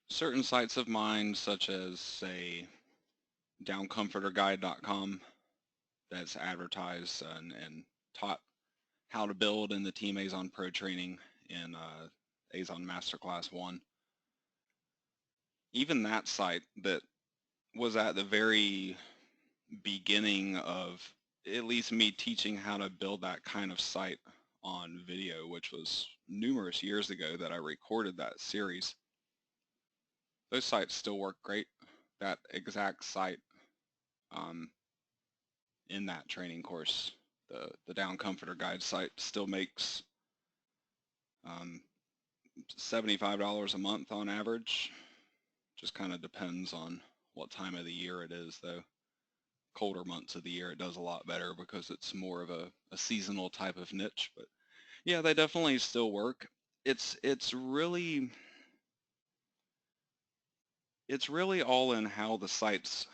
certain sites of mine, such as, say, downcomforterguide.com, that's advertised and taught how to build in the Team Azon Pro training in Azon Masterclass 1. Even that site that was at the very beginning of at least me teaching how to build that kind of site on video, which was numerous years ago that I recorded that series. Those sites still work great. That exact site in that training course, the Down Comforter Guide site, still makes $75 a month on average. Just kind of depends on what time of the year it is, though. Colder months of the year it does a lot better because it's more of a seasonal type of niche. But yeah, they definitely still work. It's really all in how the sites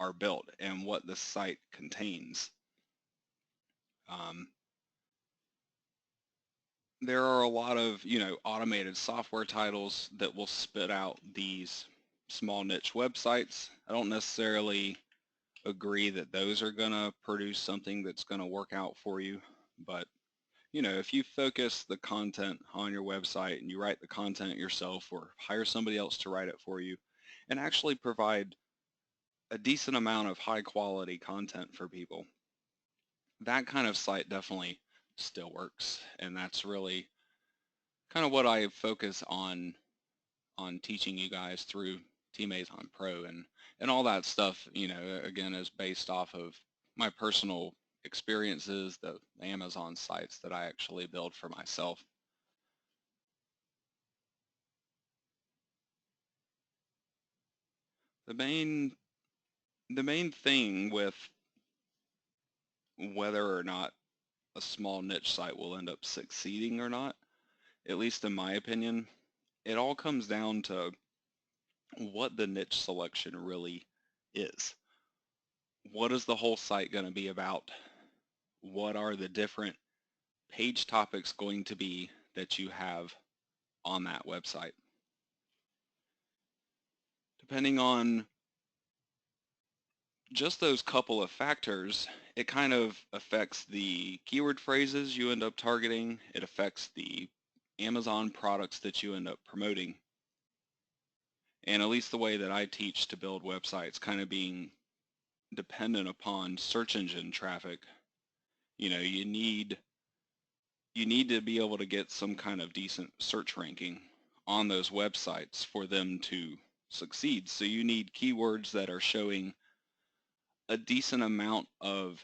are built and what the site contains. There are a lot of, automated software titles that will spit out these small niche websites. I don't necessarily agree that those are going to produce something that's going to work out for you. But, if you focus the content on your website and you write the content yourself or hire somebody else to write it for you and actually provide a decent amount of high quality content for people, that kind of site definitely still works. And that's really kind of what I focus on teaching you guys through Team Azon Pro, and all that stuff, again, is based off of my personal experiences, the Amazon sites that I actually build for myself. The main thing with whether or not a small niche site will end up succeeding or not, at least in my opinion, it all comes down to what the niche selection really is. What is the whole site going to be about? What are the different page topics going to be that you have on that website? Depending on just those couple of factors, it kind of affects the keyword phrases you end up targeting. It affects the Amazon products that you end up promoting. And at least the way that I teach to build websites, kind of being dependent upon search engine traffic, you need to be able to get some kind of decent search ranking on those websites for them to succeed. So you need keywords that are showing a decent amount of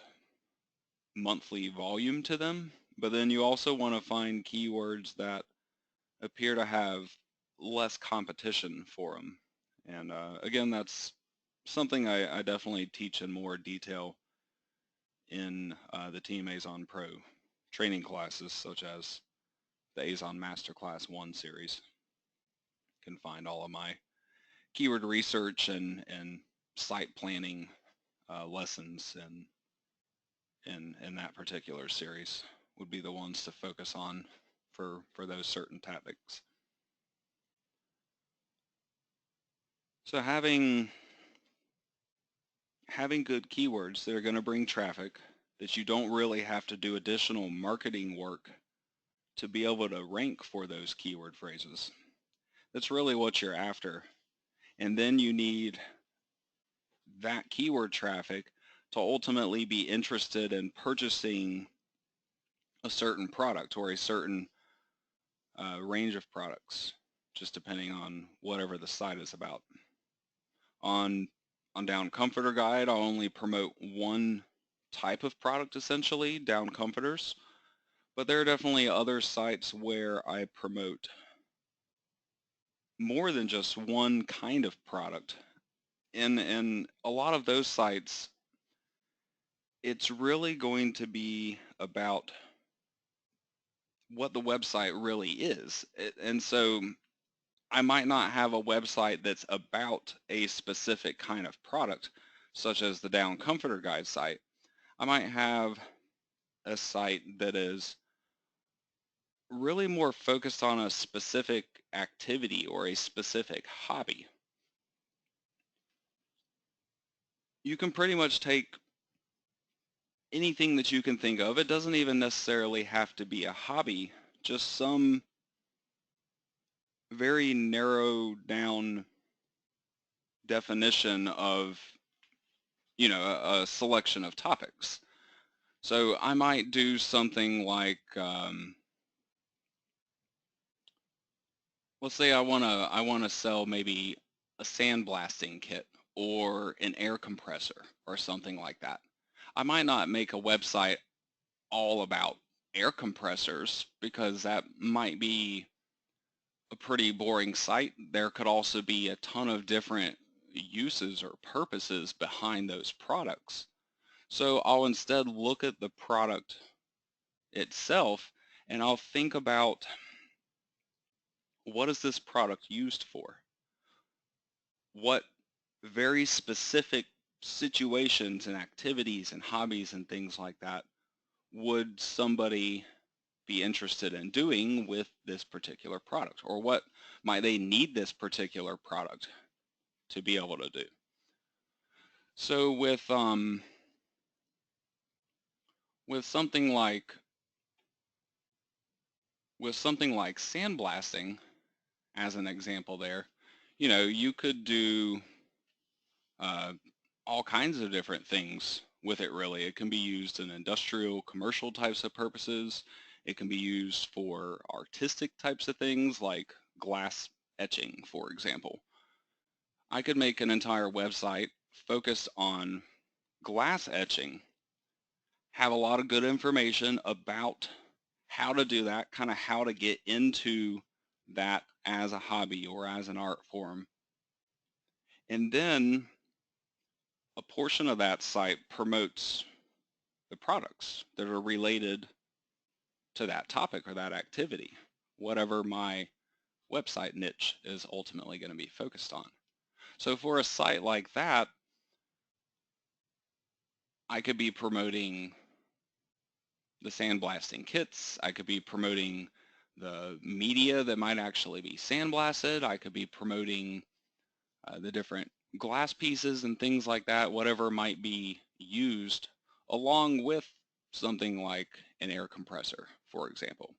monthly volume to them, but then you also want to find keywords that appear to have less competition for them. And again, that's something I definitely teach in more detail in the Team Azon Pro training classes, such as the Azon Masterclass 1 series. You can find all of my keyword research and site planning lessons in that particular series would be the ones to focus on for those certain tactics. So having good keywords that are going to bring traffic, that you don't really have to do additional marketing work to be able to rank for those keyword phrases. That's really what you're after. And then you need that keyword traffic to ultimately be interested in purchasing a certain product or a certain range of products, just depending on whatever the site is about. On Down Comforter Guide, I'll only promote one type of product, essentially, down comforters, but there are definitely other sites where I promote more than just one kind of product. In a lot of those sites, it's really going to be about what the website really is. And so I might not have a website that's about a specific kind of product, such as the Down Comforter Guide site. I might have a site that is really more focused on a specific activity or a specific hobby. You can pretty much take anything that you can think of. It doesn't even necessarily have to be a hobby, just some very narrow down definition of, a selection of topics. So I might do something like, let's say I wanna sell maybe a sandblasting kit or an air compressor or something like that. I might not make a website all about air compressors because that might be a pretty boring site. There could also be a ton of different uses or purposes behind those products. So I'll instead look at the product itself and I'll think about, what is this product used for? What very specific situations and activities and hobbies and things like that would somebody be interested in doing with this particular product? Or what might they need this particular product to be able to do? So with something like sandblasting as an example there, you could do uh, all kinds of different things with it really. It can be used in industrial, commercial types of purposes. It can be used for artistic types of things like glass etching, for example. I could make an entire website focused on glass etching, have a lot of good information about how to do that, kind of how to get into that as a hobby or as an art form. And then a portion of that site promotes the products that are related to that topic or that activity, whatever my website niche is ultimately going to be focused on. So for a site like that, I could be promoting the sandblasting kits. I could be promoting the media that might actually be sandblasted. I could be promoting the different glass pieces and things like that, whatever might be used, along with something like an air compressor, for example.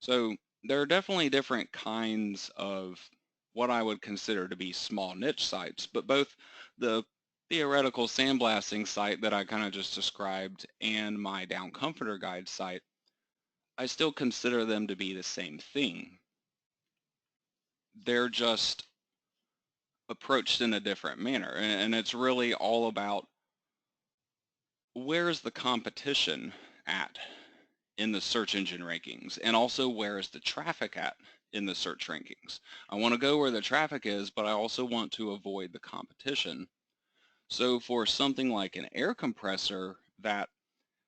So there are definitely different kinds of what I would consider to be small niche sites, but both the theoretical sandblasting site that I kind of just described and my Down Comforter Guide site, I still consider them to be the same thing. They're just approached in a different manner, and it's really all about, where's the competition at in the search engine rankings, and also where is the traffic at in the search rankings. I want to go where the traffic is, but I also want to avoid the competition. So for something like an air compressor that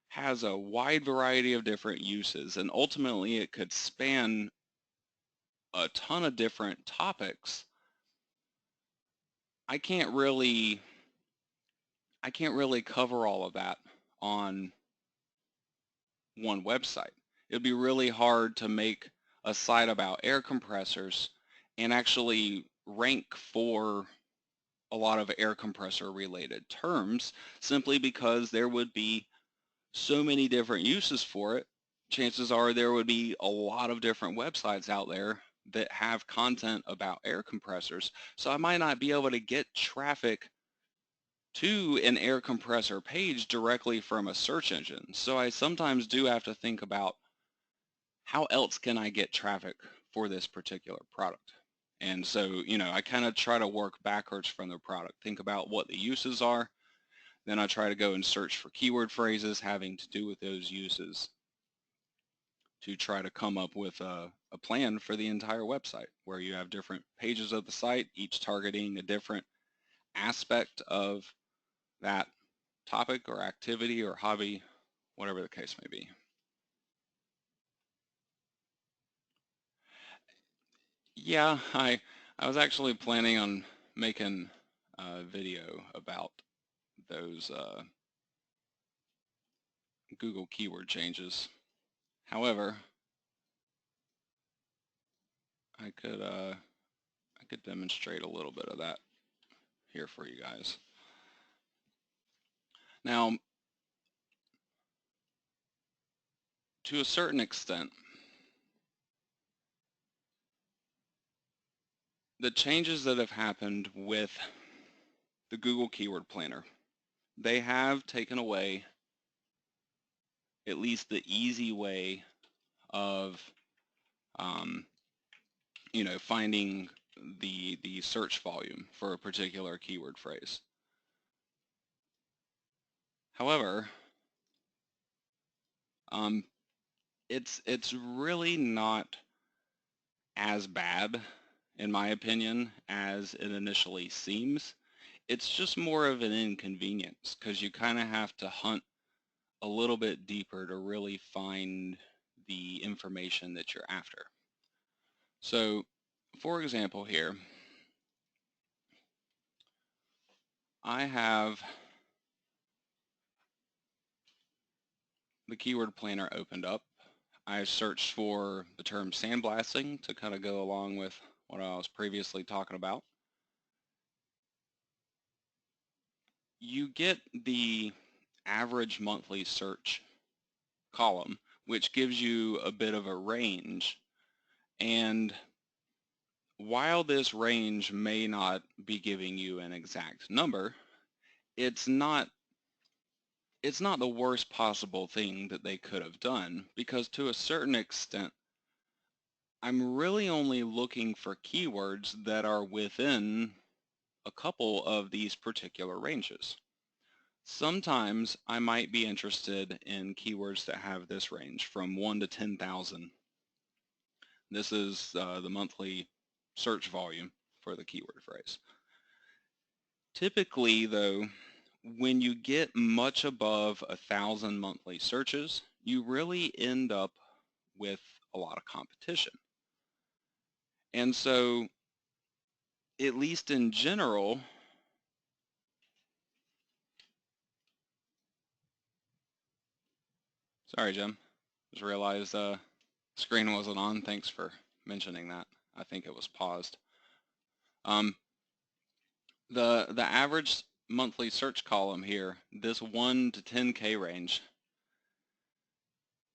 has a wide variety of different uses, and ultimately it could span a ton of different topics, I can't really cover all of that on one website. It'd be really hard to make a site about air compressors and actually rank for a lot of air compressor related terms, simply because there would be so many different uses for it. Chances are there would be a lot of different websites out there that have content about air compressors. So I might not be able to get traffic to an air compressor page directly from a search engine. So I sometimes do have to think about, how else can I get traffic for this particular product? And so, I kind of try to work backwards from the product, think about what the uses are, then I try to go and search for keyword phrases having to do with those uses to try to come up with a plan for the entire website, where you have different pages of the site, each targeting a different aspect of that topic or activity or hobby, whatever the case may be. Yeah, I was actually planning on making a video about those Google keyword changes. However, I could demonstrate a little bit of that here for you guys. Now, to a certain extent, the changes that have happened with the Google Keyword Planner, they have taken away at least the easy way of, um, finding the search volume for a particular keyword phrase. However, it's really not as bad, in my opinion, as it initially seems. It's just more of an inconvenience because you kind of have to hunt a little bit deeper to really find the information that you're after. So, for example here, I have the keyword planner opened up. I searched for the term sandblasting to kind of go along with what I was previously talking about. You get the average monthly search column, which gives you a bit of a range. And while this range may not be giving you an exact number, it's not the worst possible thing that they could have done, because to a certain extent, I'm really only looking for keywords that are within a couple of these particular ranges. Sometimes I might be interested in keywords that have this range from 1 to 10,000. This is the monthly search volume for the keyword phrase. Typically, though, when you get much above 1,000 monthly searches, you really end up with a lot of competition. And so, at least in general, sorry, Jim, just realized screen wasn't on. Thanks for mentioning that. I think it was paused. The average monthly search column here, this 1 to 10K range,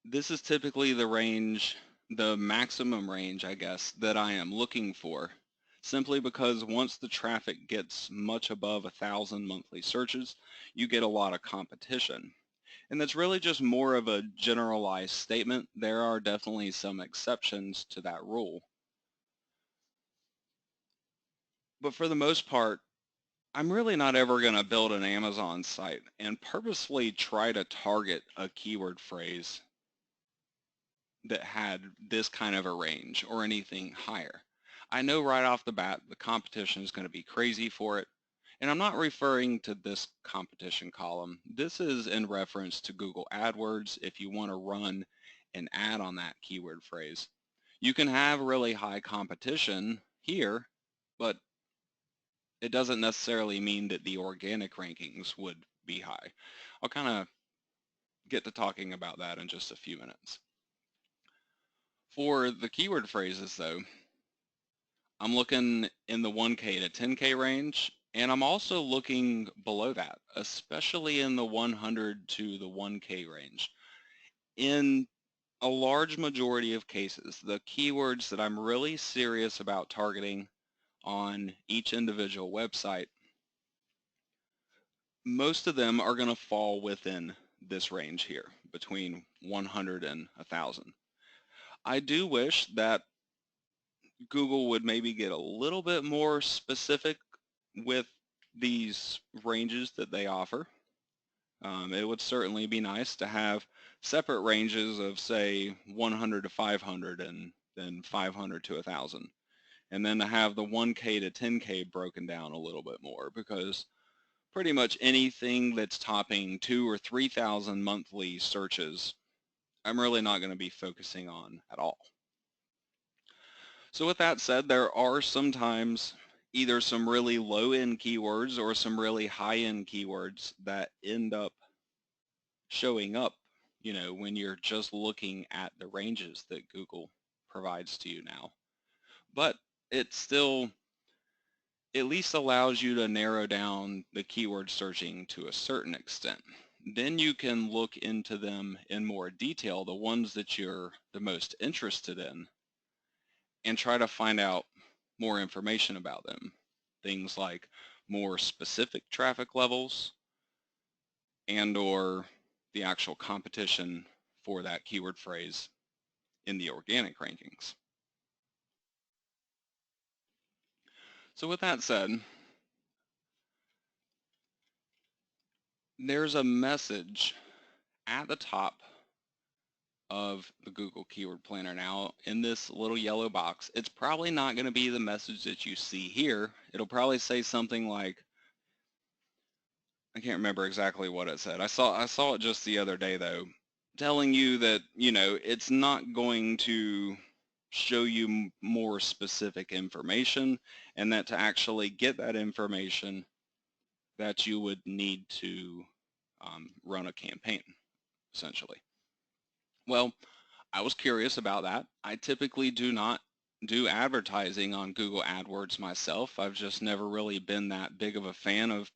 this is typically the range, the maximum range, I guess, that I am looking for, simply because once the traffic gets much above 1,000 monthly searches, you get a lot of competition. And that's really just more of a generalized statement. There are definitely some exceptions to that rule. But for the most part, I'm really not ever going to build an Amazon site and purposefully try to target a keyword phrase that had this kind of a range or anything higher. I know right off the bat the competition is going to be crazy for it. And I'm not referring to this competition column. This is in reference to Google AdWords if you want to run an ad on that keyword phrase. You can have really high competition here, but it doesn't necessarily mean that the organic rankings would be high. I'll kind of get to talking about that in just a few minutes. For the keyword phrases though, I'm looking in the 1K to 10K range, and I'm also looking below that, especially in the 100 to the 1K range. In a large majority of cases, the keywords that I'm really serious about targeting on each individual website, most of them are going to fall within this range here, between 100 and 1,000. I do wish that Google would maybe get a little bit more specific with these ranges that they offer. It would certainly be nice to have separate ranges of, say, 100 to 500 and then 500 to 1,000. And then to have the 1K to 10K broken down a little bit more, because pretty much anything that's topping 2,000 or 3,000 monthly searches, I'm really not going to be focusing on at all. So with that said, there are sometimes either some really low-end keywords or some really high-end keywords that end up showing up, when you're just looking at the ranges that Google provides to you now. but it still at least allows you to narrow down the keyword searching to a certain extent. Then you can look into them in more detail, the ones that you're the most interested in, and try to find out more information about them. Things like more specific traffic levels and or the actual competition for that keyword phrase in the organic rankings. So with that said, there's a message at the top of the Google Keyword Planner now in this little yellow box. It's probably not going to be the message that you see here. It'll probably say something like, I can't remember exactly what it said. I saw it just the other day though, telling you that, it's not going to show you more specific information, and that to actually get that information that you would need to run a campaign, essentially. Well, I was curious about that. I typically do not do advertising on Google AdWords myself. I've just never really been that big of a fan of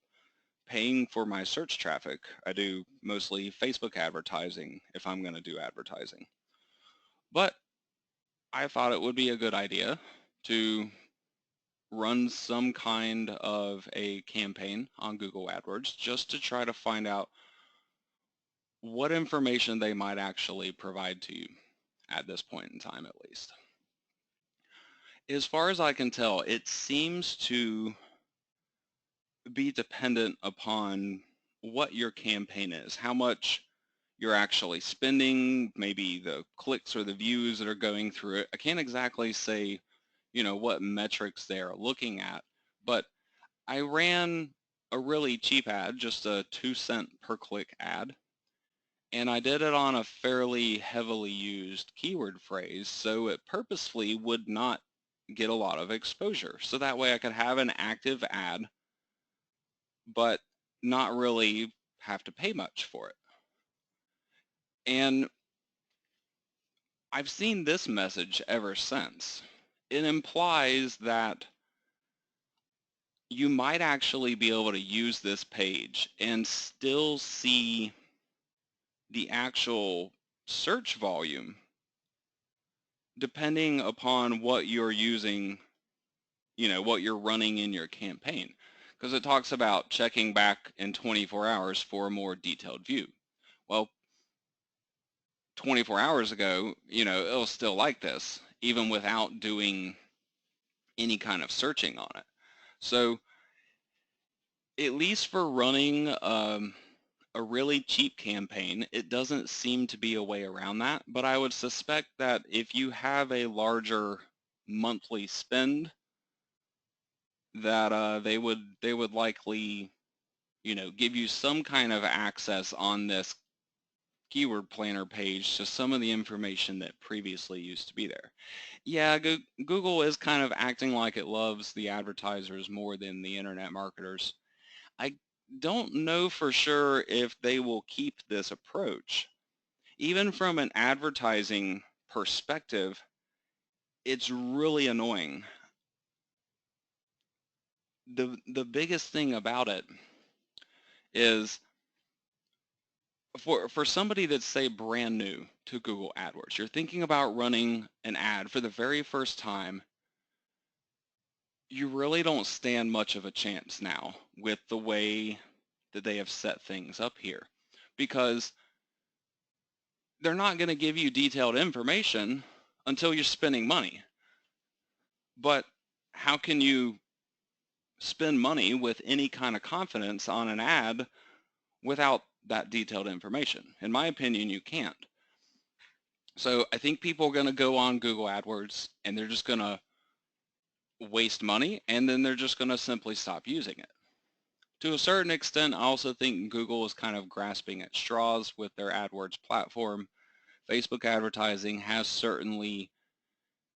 paying for my search traffic. I do mostly Facebook advertising if I'm going to do advertising. But I thought it would be a good idea to run some kind of a campaign on Google AdWords just to try to find out what information they might actually provide to you at this point in time, at least. As far as I can tell, it seems to be dependent upon what your campaign is, how much you're actually spending, maybe the clicks or the views that are going through it. I can't exactly say, what metrics they're looking at, but I ran a really cheap ad, just a 2-cent per click ad, and I did it on a fairly heavily used keyword phrase, so it purposefully would not get a lot of exposure. So that way I could have an active ad, but not really have to pay much for it. And I've seen this message ever since. It implies that you might actually be able to use this page and still see the actual search volume depending upon what you're using, what you're running in your campaign. Because it talks about checking back in 24 hours for a more detailed view. Well, 24 hours ago, it was still like this, even without doing any kind of searching on it. So at least for running a really cheap campaign, it doesn't seem to be a way around that, but I would suspect that if you have a larger monthly spend, that they would likely, give you some kind of access on this keyword planner page to some of the information that previously used to be there. Yeah, Google is kind of acting like it loves the advertisers more than the internet marketers. I don't know for sure if they will keep this approach. Even from an advertising perspective, it's really annoying. The biggest thing about it is for somebody that's, say, brand new to Google AdWords, you're thinking about running an ad for the very first time, you really don't stand much of a chance now with the way that they have set things up here, because they're not going to give you detailed information until you're spending money. But how can you spend money with any kind of confidence on an ad without that detailed information? In my opinion, you can't. So I think people are going to go on Google AdWords and they're just going to waste money, and then they're just going to simply stop using it. To a certain extent, I also think Google is kind of grasping at straws with their AdWords platform. Facebook advertising has certainly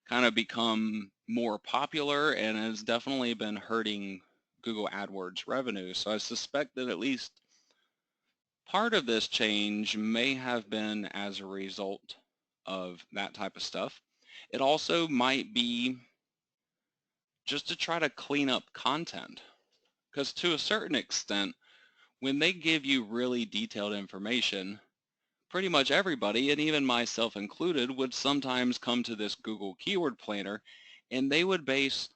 kind of become more popular and has definitely been hurting Google AdWords revenue. So I suspect that at least part of this change may have been as a result of that type of stuff. It also might be just to try to clean up content. Because to a certain extent, when they give you really detailed information, pretty much everybody, and even myself included, would sometimes come to this Google Keyword Planner and they would base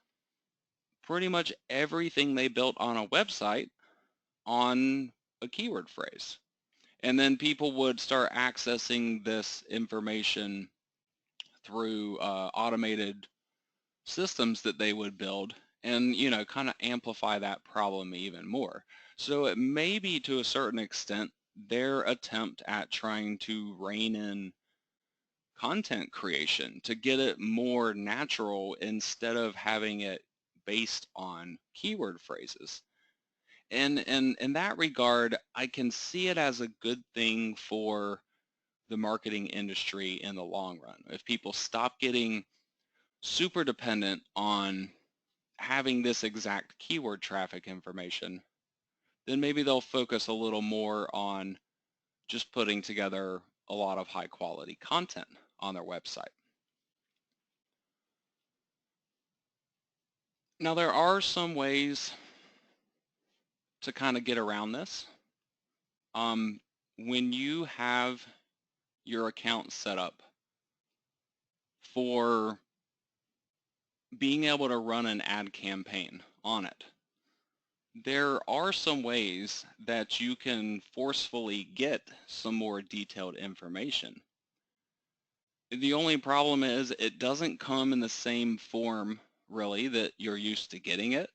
pretty much everything they built on a website on a keyword phrase. And then people would start accessing this information through automated systems that they would build and, kind of amplify that problem even more. So it may be, to a certain extent, their attempt at trying to rein in content creation to get it more natural instead of having it based on keyword phrases. And in that regard, I can see it as a good thing for the marketing industry in the long run. If people stop getting super dependent on having this exact keyword traffic information, then maybe they'll focus a little more on just putting together a lot of high quality content on their website. Now, there are some ways to kind of get around this. When you have your account set up for being able to run an ad campaign on it, there are some ways that you can forcefully get some more detailed information. The only problem is it doesn't come in the same form, really, that you're used to getting it.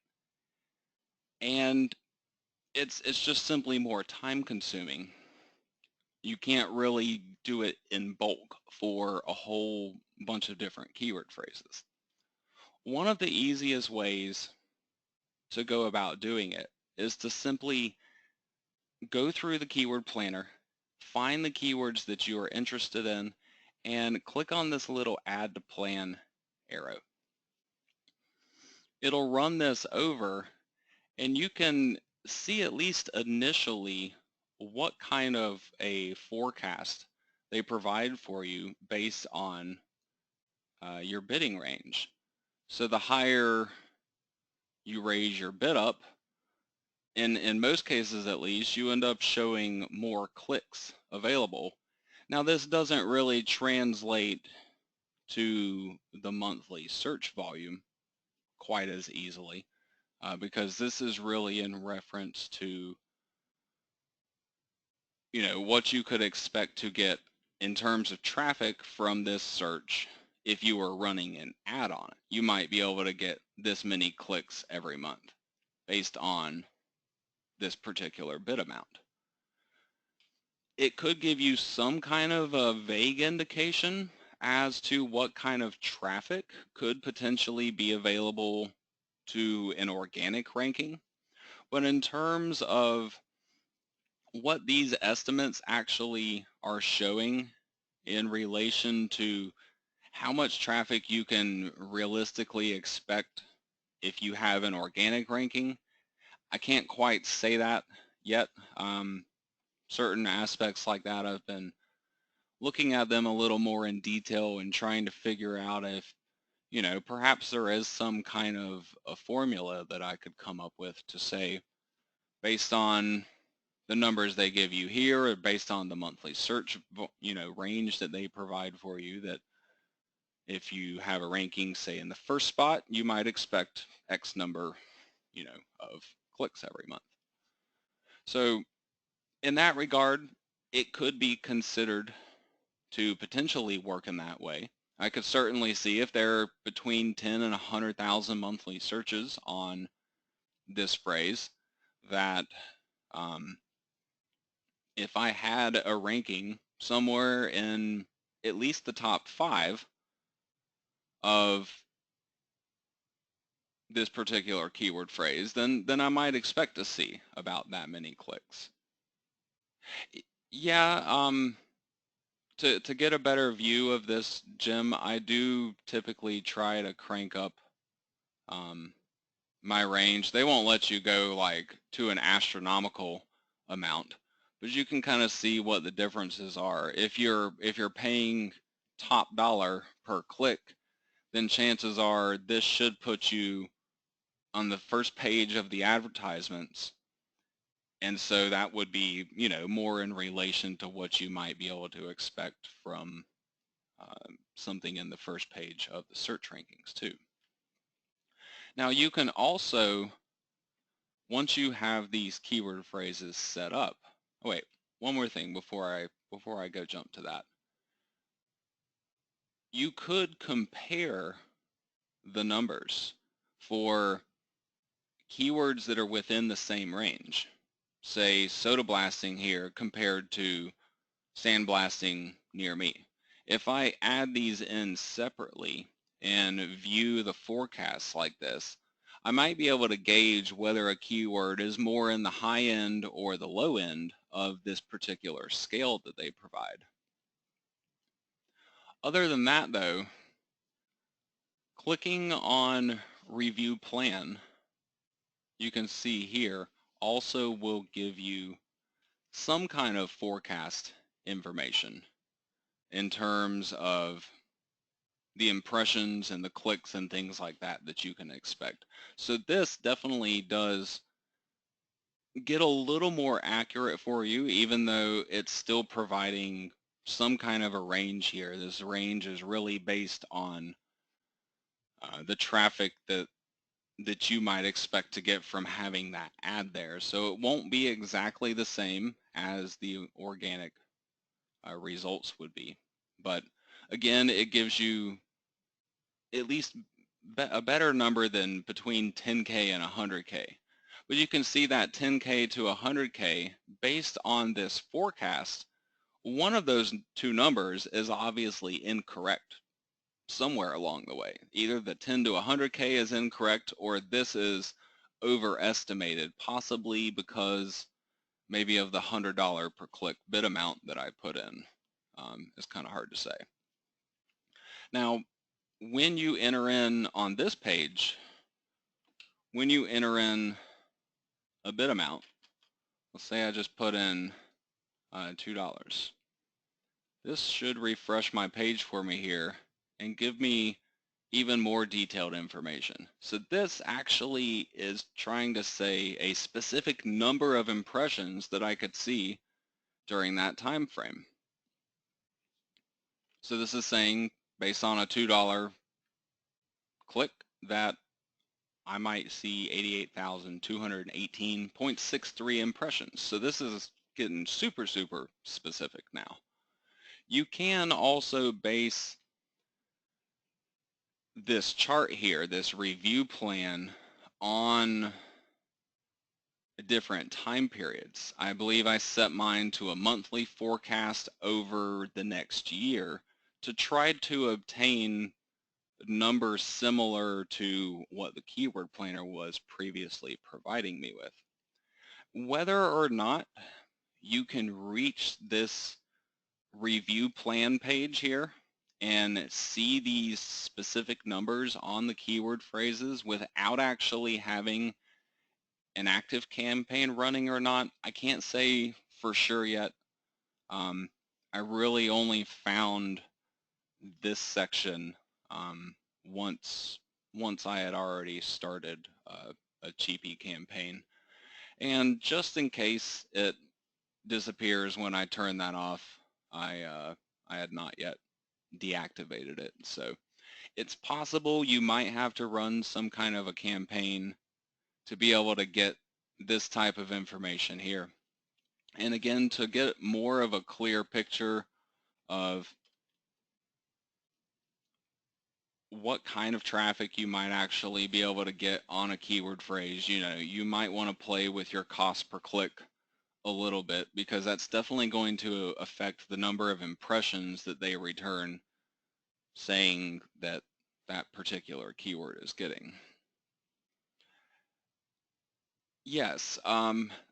And it's just simply more time consuming. You can't really do it in bulk for a whole bunch of different keyword phrases. One of the easiest ways to go about doing it is to simply go through the keyword planner, find the keywords that you are interested in, and click on this little add to plan arrow. It'll run this over, and you can see, at least initially, what kind of a forecast they provide for you based on your bidding range. So the higher you raise your bid up, in most cases at least, you end up showing more clicks available. Now, this doesn't really translate to the monthly search volume quite as easily because this is really in reference to what you could expect to get in terms of traffic from this search. If you were running an ad on it, you might be able to get this many clicks every month based on this particular bid amount. It could give you some kind of a vague indication as to what kind of traffic could potentially be available to an organic ranking. But in terms of what these estimates actually are showing in relation to how much traffic you can realistically expect if you have an organic ranking, I can't quite say that yet. Certain aspects like that, I've been looking at them a little more in detail and trying to figure out if, perhaps there is some kind of a formula that I could come up with to say, based on the numbers they give you here, or based on the monthly search, range that they provide for you, that if you have a ranking, say, in the first spot, you might expect X number, of clicks every month. So in that regard, it could be considered to potentially work in that way. I could certainly see if there are between 10 and 100,000 monthly searches on this phrase, that if I had a ranking somewhere in at least the top 5 of this particular keyword phrase, then I might expect to see about that many clicks. Yeah, to get a better view of this, Jim, I do typically try to crank up my range. They won't let you go like to an astronomical amount, but you can kind of see what the differences are. If you're paying top dollar per click, then chances are this should put you on the first page of the advertisements. And so that would be, you know, more in relation to what you might be able to expect from something in the first page of the search rankings too. Now you can also, once you have these keyword phrases set up, oh wait, one more thing before I go jump to that. You could compare the numbers for keywords that are within the same range. Say soda blasting here compared to sandblasting near me. If I add these in separately and view the forecasts like this, I might be able to gauge whether a keyword is more in the high end or the low end of this particular scale that they provide. Other than that though, clicking on Review Plan, you can see here, also will give you some kind of forecast information in terms of the impressions and the clicks and things like that that you can expect. So this definitely does get a little more accurate for you, even though it's still providing some kind of a range here. This range is really based on the traffic that you might expect to get from having that ad there. So it won't be exactly the same as the organic results would be. But again, it gives you at least a better number than between 10K and 100K. But you can see that 10K to 100K based on this forecast, one of those two numbers is obviously incorrect somewhere along the way. Either the 10 to 100K is incorrect or this is overestimated, possibly because maybe of the $100 per click bid amount that I put in. It's kind of hard to say. Now, when you enter in on this page, when you enter in a bid amount, let's say I just put in $2. This should refresh my page for me here and give me even more detailed information. So this actually is trying to say a specific number of impressions that I could see during that time frame. So this is saying based on a $2 click that I might see 88,218.63 impressions. So this is getting super, super specific now. You can also base this chart here, this review plan, on different time periods. I believe I set mine to a monthly forecast over the next year to try to obtain numbers similar to what the keyword planner was previously providing me with. Whether or not you can reach this review plan page here and see these specific numbers on the keyword phrases without actually having an active campaign running or not, I can't say for sure yet. I really only found this section once I had already started a cheapy campaign. And just in case it disappears when I turn that off, I had not yet deactivated it. So it's possible you might have to run some kind of a campaign to be able to get this type of information here. And again, to get more of a clear picture of what kind of traffic you might actually be able to get on a keyword phrase, you know, you might want to play with your cost per click a little bit, because that's definitely going to affect the number of impressions that they return saying that that particular keyword is getting. Yes,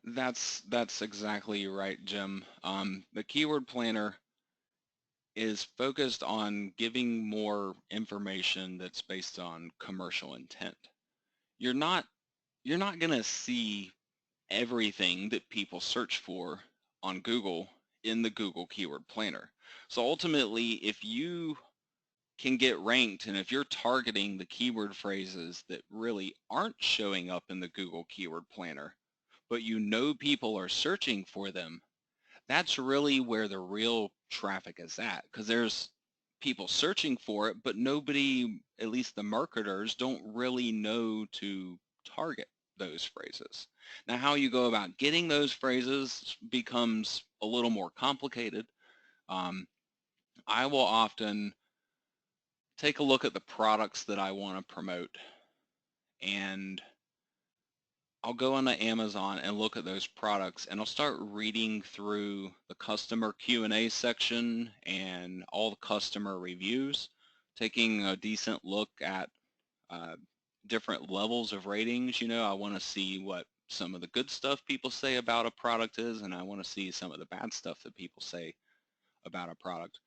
that's exactly right, Jim. The keyword planner is focused on giving more information that's based on commercial intent. You're not going to see everything that people search for on Google in the Google Keyword Planner. So ultimately, if you can get ranked, and if you're targeting the keyword phrases that really aren't showing up in the Google Keyword Planner, but you know people are searching for them, that's really where the real traffic is at, because there's people searching for it, but nobody, at least the marketers, don't really know to target those phrases. Now, how you go about getting those phrases becomes a little more complicated. I will often take a look at the products that I want to promote, and I'll go onto Amazon and look at those products, and I'll start reading through the customer Q&A section and all the customer reviews, taking a decent look at uh, different levels of ratings. I want to see what some of the good stuff people say about a product is, and I want to see some of the bad stuff that people say about a product.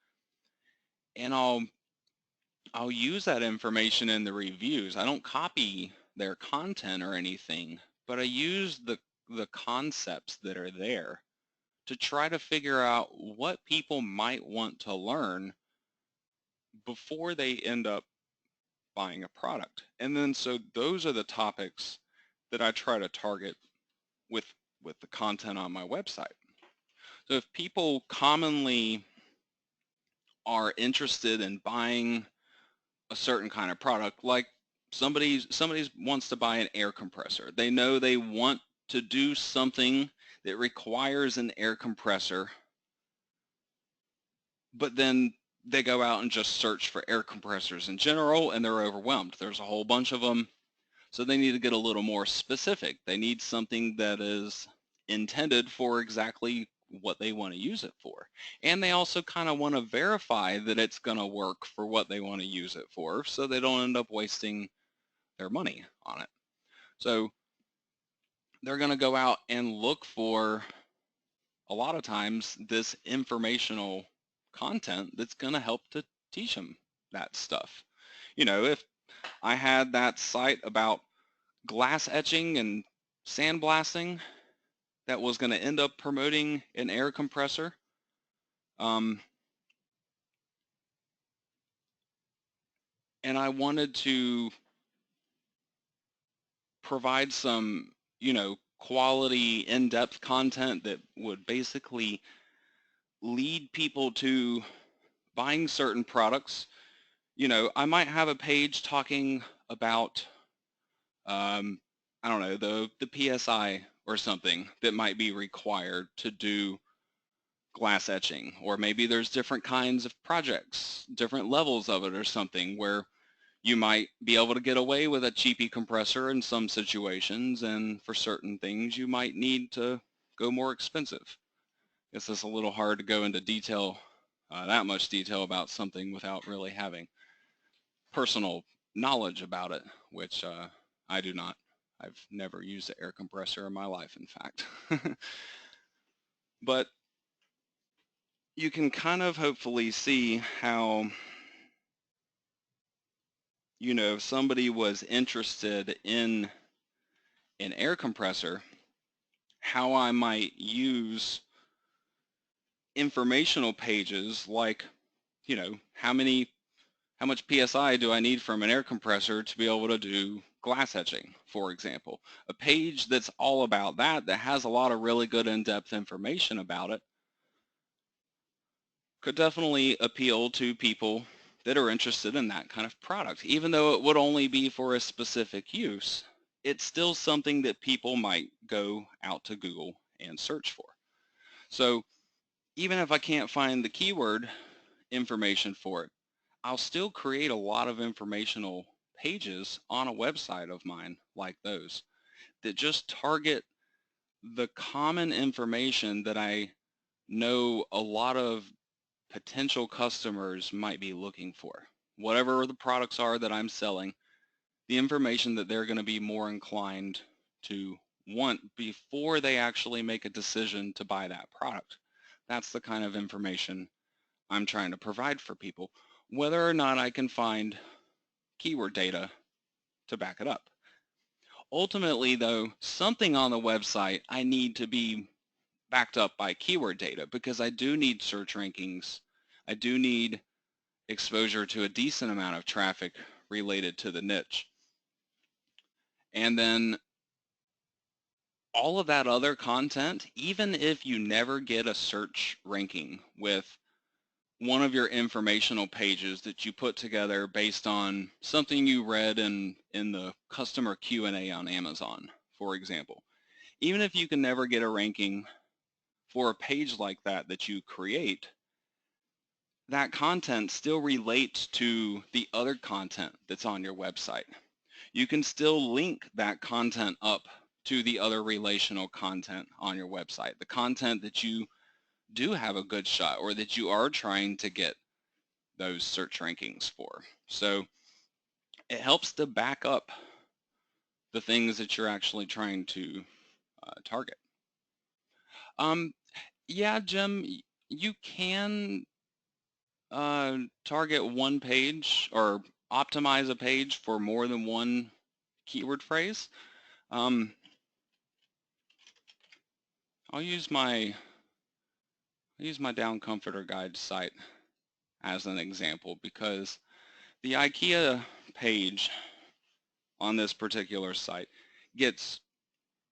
And I'll use that information in the reviews. I don't copy their content or anything, but I use the concepts that are there to try to figure out what people might want to learn before they end up buying a product. And then so those are the topics that I try to target with the content on my website. So if people commonly are interested in buying a certain kind of product, like somebody wants to buy an air compressor. They know they want to do something that requires an air compressor, but then they go out and just search for air compressors in general, and they're overwhelmed. There's a whole bunch of them, so they need to get a little more specific. They need something that is intended for exactly what they want to use it for. And they also kind of want to verify that it's going to work for what they want to use it for, so they don't end up wasting their money on it. So they're going to go out and look for, a lot of times, this informational content that's going to help to teach them that stuff. If I had that site about glass etching and sandblasting that was going to end up promoting an air compressor, and I wanted to provide some, quality, in-depth content that would basically lead people to buying certain products. I might have a page talking about, I don't know, the PSI or something that might be required to do glass etching, or maybe there's different kinds of projects, different levels of it or something, where you might be able to get away with a cheapy compressor in some situations, and for certain things you might need to go more expensive. I guess it's a little hard to go into detail, that much detail about something without really having personal knowledge about it, which I do not. I've never used an air compressor in my life, in fact. But you can kind of hopefully see how, if somebody was interested in an air compressor, how I might use informational pages like, how much PSI do I need from an air compressor to be able to do glass etching, for example. A page that's all about that has a lot of really good in-depth information about it, could definitely appeal to people that are interested in that kind of product. Even though it would only be for a specific use, it's still something that people might go out to Google and search for. So even if I can't find the keyword information for it, I'll still create a lot of informational pages on a website of mine like those that just target the common information that I know a lot of potential customers might be looking for. Whatever the products are that I'm selling, the information that they're going to be more inclined to want before they actually make a decision to buy that product. That's the kind of information I'm trying to provide for people, whether or not I can find keyword data to back it up. Ultimately, though, something on the website I need to be backed up by keyword data, because I do need search rankings. I do need exposure to a decent amount of traffic related to the niche. And then all of that other content, even if you never get a search ranking with one of your informational pages that you put together based on something you read in the customer Q&A on Amazon, for example. Even if you can never get a ranking for a page like that that you create, that content still relates to the other content that's on your website. You can still link that content up to the other relational content on your website, the content that you do have a good shot or that you are trying to get those search rankings for. So it helps to back up the things that you're actually trying to target. Yeah, Jim, you can target one page or optimize a page for more than one keyword phrase. I'll use my Down Comforter Guide site as an example because the IKEA page on this particular site gets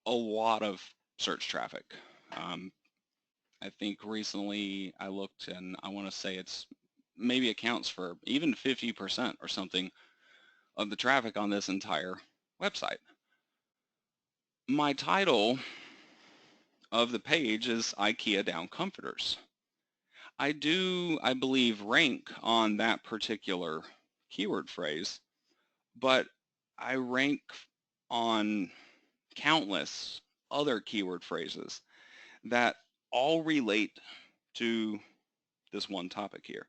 a lot of search traffic. I think recently I looked and I want to say it's maybe accounts for even 50% or something of the traffic on this entire website. My title of the page is IKEA Down Comforters. I believe, rank on that particular keyword phrase, but I rank on countless other keyword phrases that all relate to this one topic here.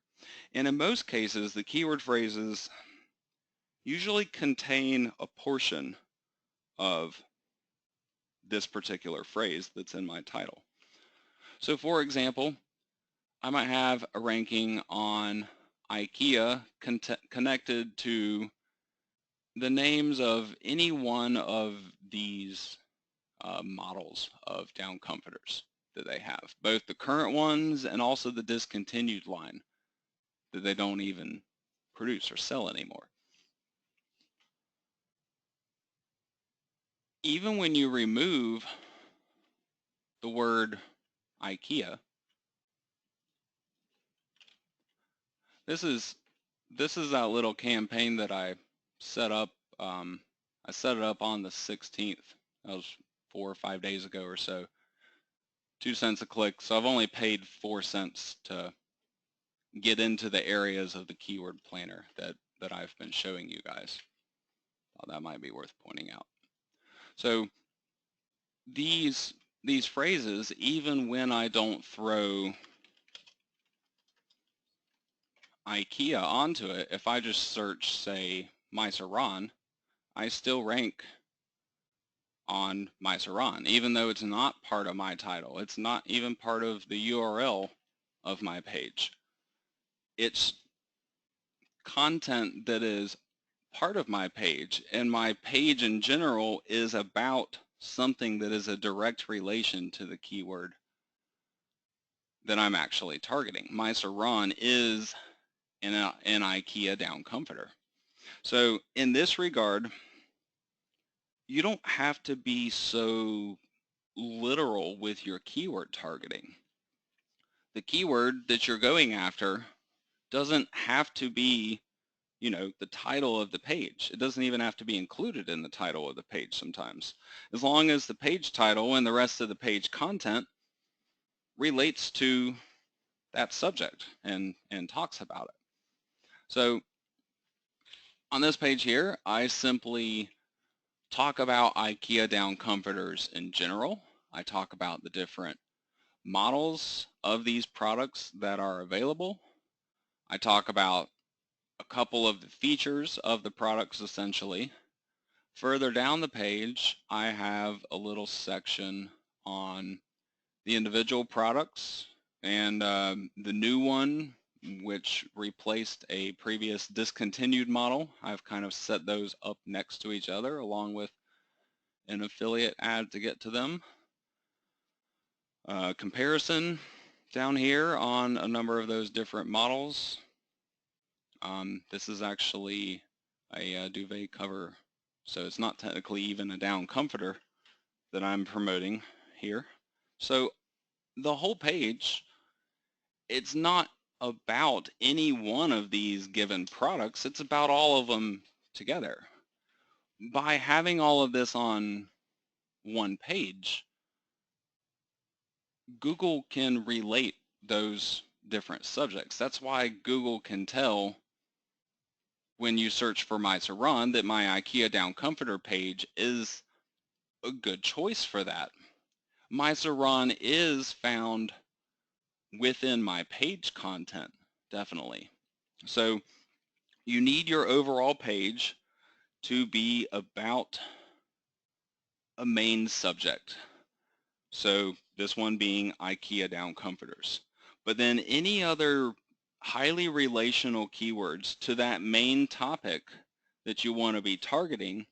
And in most cases, the keyword phrases usually contain a portion of this particular phrase that's in my title. So for example, I might have a ranking on IKEA connected to the names of any one of these models of down comforters that they have, both the current ones and also the discontinued line that they don't even produce or sell anymore. Even when you remove the word IKEA, this is that little campaign that I set up. I set it up on the 16th. That was 4 or 5 days ago or so. 2 cents a click. So I've only paid 4 cents to get into the areas of the keyword planner that I've been showing you guys. That might be worth pointing out. So these phrases, even when I don't throw IKEA onto it, if I just search, say, Myceron, I still rank on Myceron, even though it's not part of my title. It's not even part of the URL of my page. It's content that is part of my page, and my page in general is about something that is a direct relation to the keyword that I'm actually targeting. Myceron is an IKEA down comforter. So in this regard, you don't have to be so literal with your keyword targeting. The keyword that you're going after doesn't have to be, you know, the title of the page. It doesn't even have to be included in the title of the page sometimes. As long as the page title and the rest of the page content relates to that subject and talks about it. So on this page here, I simply talk about IKEA down comforters in general. I talk about the different models of these products that are available. I talk about a couple of the features of the products essentially. Further down the page, I have a little section on the individual products and the new one, which replaced a previous discontinued model. I've kind of set those up next to each other along with an affiliate ad to get to them. Comparison down here on a number of those different models. This is actually a duvet cover, so it's not technically even a down comforter that I'm promoting here. So the whole page, it's not about any one of these given products, it's about all of them together. By having all of this on one page, Google can relate those different subjects. That's why Google can tell when you search for my Saran that my IKEA down comforter page is a good choice for that. My Saran is found within my page content, definitely. So you need your overall page to be about a main subject. So this one being IKEA down comforters. But then any other highly relational keywords to that main topic that you want to be targeting,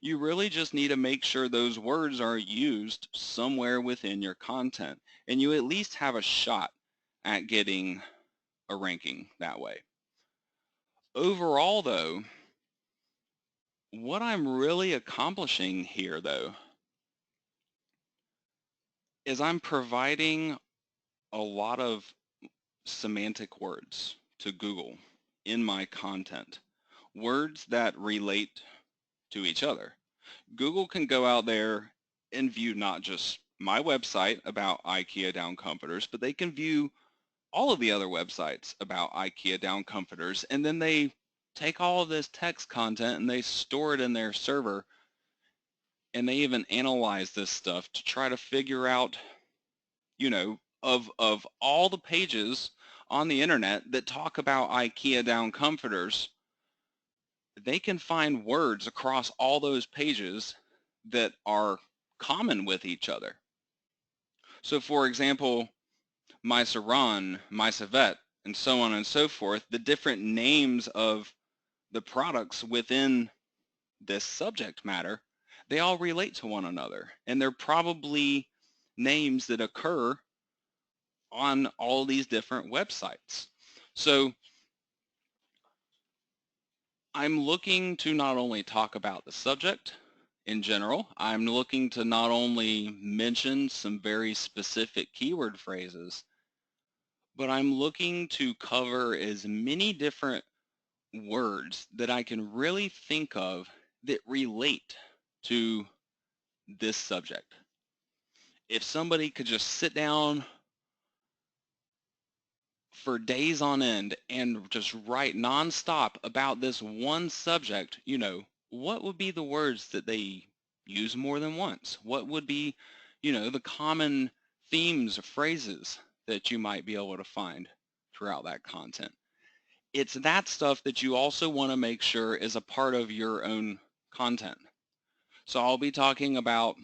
you really just need to make sure those words are used somewhere within your content, and you at least have a shot at getting a ranking that way. Overall, though, what I'm really accomplishing here, though, is I'm providing a lot of semantic words to Google in my content, words that relate to each other. Google can go out there and view not just my website about IKEA down comforters, but they can view all of the other websites about IKEA down comforters, and then they take all of this text content and they store it in their server, and they even analyze this stuff to try to figure out, you know, of all the pages on the internet that talk about IKEA down comforters, they can find words across all those pages that are common with each other. So for example, my Saran, my Savette, and so on and so forth, the different names of the products within this subject matter, they all relate to one another. And they're probably names that occur on all these different websites. So I'm looking to not only talk about the subject in general, I'm looking to not only mention some very specific keyword phrases, but I'm looking to cover as many different words that I can really think of that relate to this subject. If somebody could just sit down for days on end and just write nonstop about this one subject, you know, what would be the words that they use more than once? What would be, you know, the common themes or phrases that you might be able to find throughout that content? It's that stuff that you also want to make sure is a part of your own content. So I'll be talking about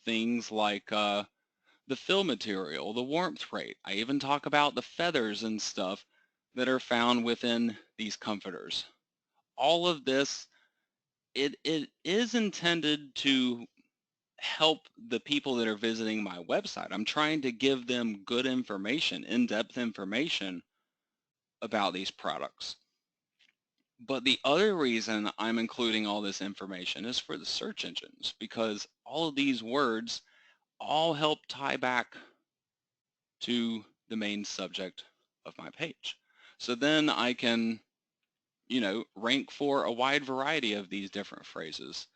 things like the fill material, the warmth rate. I even talk about the feathers and stuff that are found within these comforters. All of this, it is intended to help the people that are visiting my website. I'm trying to give them good information, in-depth information about these products. But the other reason I'm including all this information is for the search engines, because all of these words all help tie back to the main subject of my page. So then I can, you know, rank for a wide variety of these different phrases.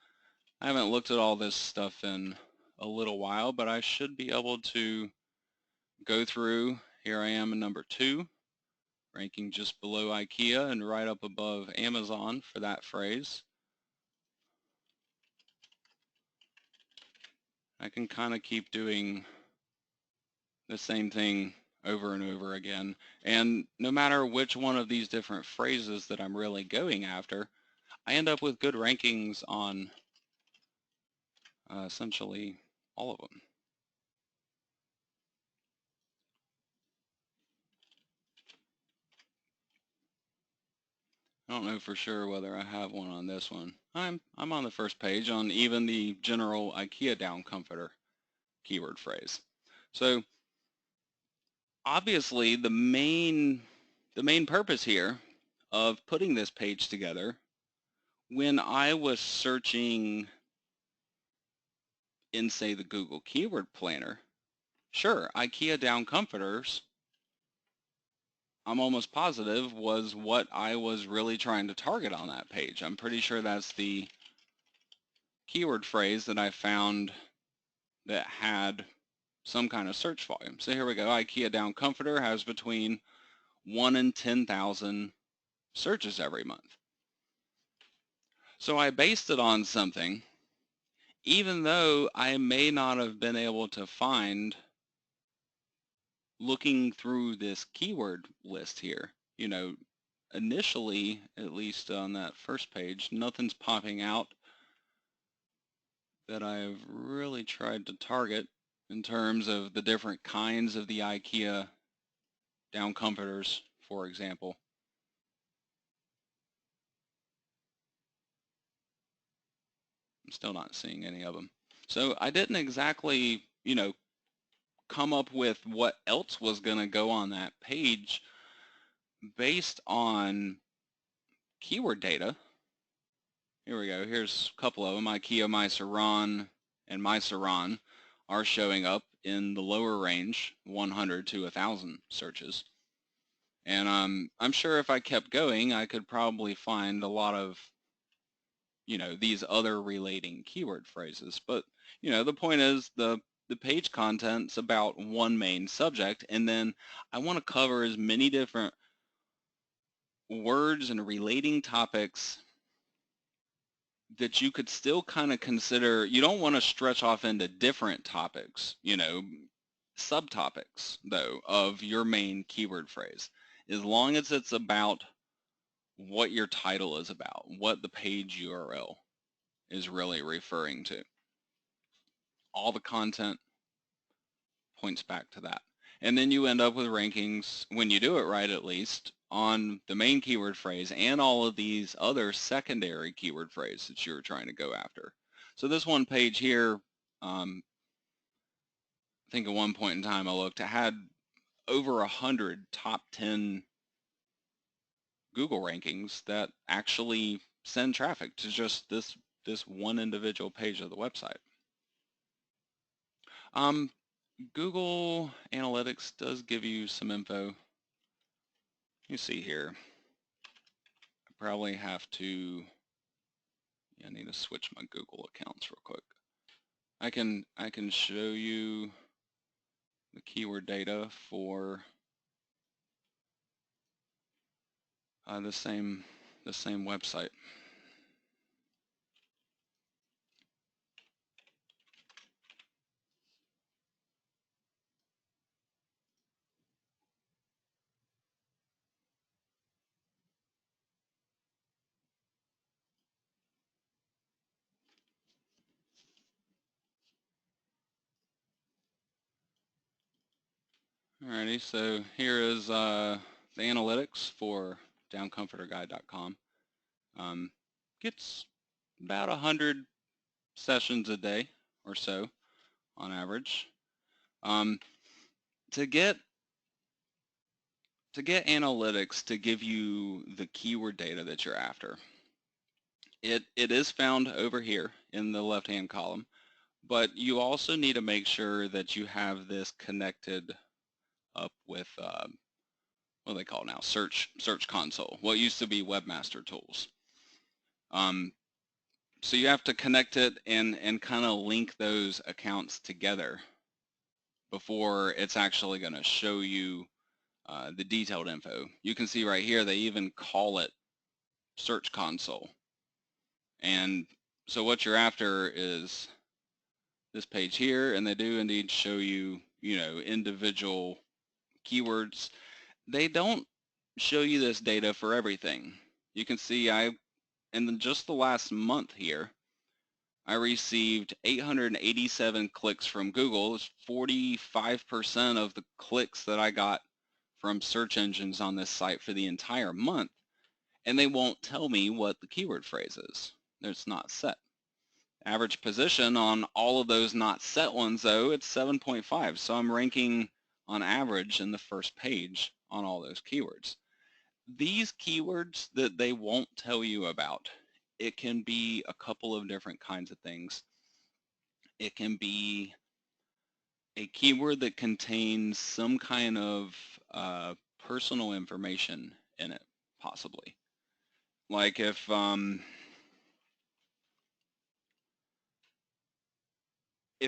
I haven't looked at all this stuff in a little while, but I should be able to go through. Here I am in number 2, ranking just below IKEA and right up above Amazon for that phrase. I can kind of keep doing the same thing over and over again. And no matter which one of these different phrases that I'm really going after, I end up with good rankings on essentially all of them. I don't know for sure whether I have one on this one. I'm on the first page on even the general IKEA down comforter keyword phrase. So obviously the main purpose here of putting this page together. When I was searching in, say, the Google Keyword Planner, sure, IKEA down comforters, I'm almost positive, was what I was really trying to target on that page. I'm pretty sure that's the keyword phrase that I found that had some kind of search volume. So here we go. IKEA down comforter has between 1 and 10,000 searches every month. So I based it on something, even though I may not have been able to find, looking through this keyword list here, you know, initially, at least on that first page, nothing's popping out that I've really tried to target in terms of the different kinds of the IKEA down comforters, for example. I'm still not seeing any of them. So I didn't exactly, you know, come up with what else was going to go on that page based on keyword data. Here we go. Here's a couple of them. IKEA My Saran and My Saran are showing up in the lower range, 100 to 1,000 searches. And I'm sure if I kept going, I could probably find a lot of, you know, these other relating keyword phrases. But, you know, the point is the page content's about one main subject, and then I want to cover as many different words and relating topics that you could still kind of consider. You don't want to stretch off into different topics, you know, subtopics, though, of your main keyword phrase, as long as it's about what your title is about, what the page URL is really referring to. All the content points back to that. And then you end up with rankings, when you do it right at least, on the main keyword phrase and all of these other secondary keyword phrases that you're trying to go after. So this one page here, I think at one point in time I looked, it had over 100 top 10 Google rankings that actually send traffic to just this one individual page of the website. Google Analytics does give you some info. You see here, I probably have to, I need to switch my Google accounts real quick. I can show you the keyword data for the same website. Alrighty, so here is the analytics for downcomforterguide.com. Gets about 100 sessions a day or so on average. To get analytics to give you the keyword data that you're after, it is found over here in the left-hand column, but you also need to make sure that you have this connected up with what do they call it now? Search Console, what used to be Webmaster Tools. So you have to connect it and kind of link those accounts together before it's actually going to show you the detailed info. You can see right here they even call it Search Console. And so what you're after is this page here, and they do indeed show you, you know, individual keywords. They don't show you this data for everything. You can see in just the last month here, I received 887 clicks from Google. It's 45% of the clicks that I got from search engines on this site for the entire month, and they won't tell me what the keyword phrase is. It's not set. Average position on all of those not set ones, though, it's 7.5, so I'm ranking on average in the first page on all those keywords. these keywords that they won't tell you about, it can be a couple of different kinds of things. It can be a keyword that contains some kind of personal information in it, possibly. Like if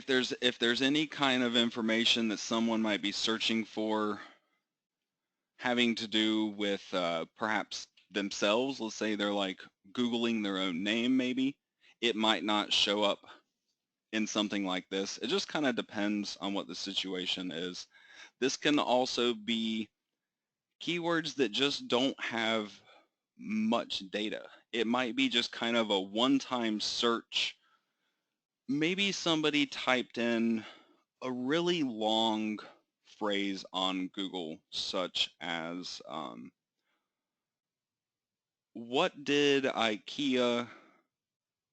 there's any kind of information that someone might be searching for having to do with perhaps themselves, let's say they're like Googling their own name maybe, it might not show up in something like this. It just kind of depends on what the situation is. This can also be keywords that just don't have much data. It might be just kind of a one-time search. Maybe somebody typed in a really long phrase on Google, such as, what did IKEA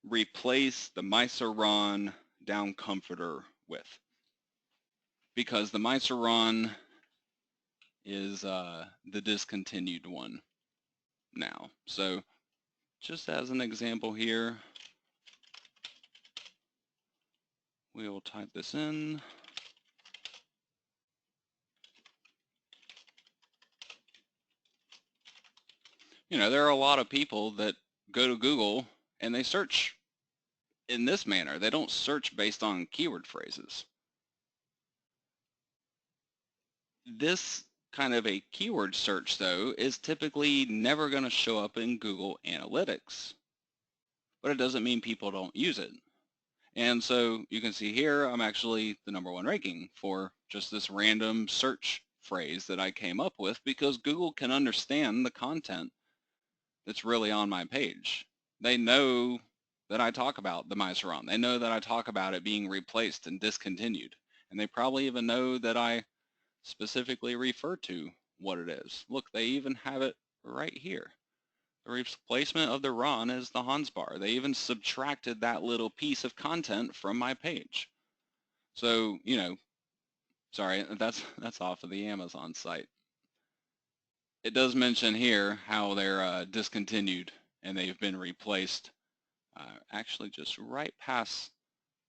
replace the Myceron down comforter with? Because the Myceron is the discontinued one now. So just as an example here, we will type this in. You know, there are a lot of people that go to Google and they search in this manner. They don't search based on keyword phrases. This kind of a keyword search, though, is typically never going to show up in Google Analytics, but it doesn't mean people don't use it. And so you can see here, I'm actually the #1 ranking for just this random search phrase that I came up with because Google can understand the content that's really on my page. They know that I talk about the Myceron. They know that I talk about it being replaced and discontinued. And they probably even know that I specifically refer to what it is. Look, they even have it right here. The replacement of the RON is the Hansbar. They even subtracted that little piece of content from my page. So, you know, sorry, that's off of the Amazon site. It does mention here how they're discontinued and they've been replaced. Actually, just right past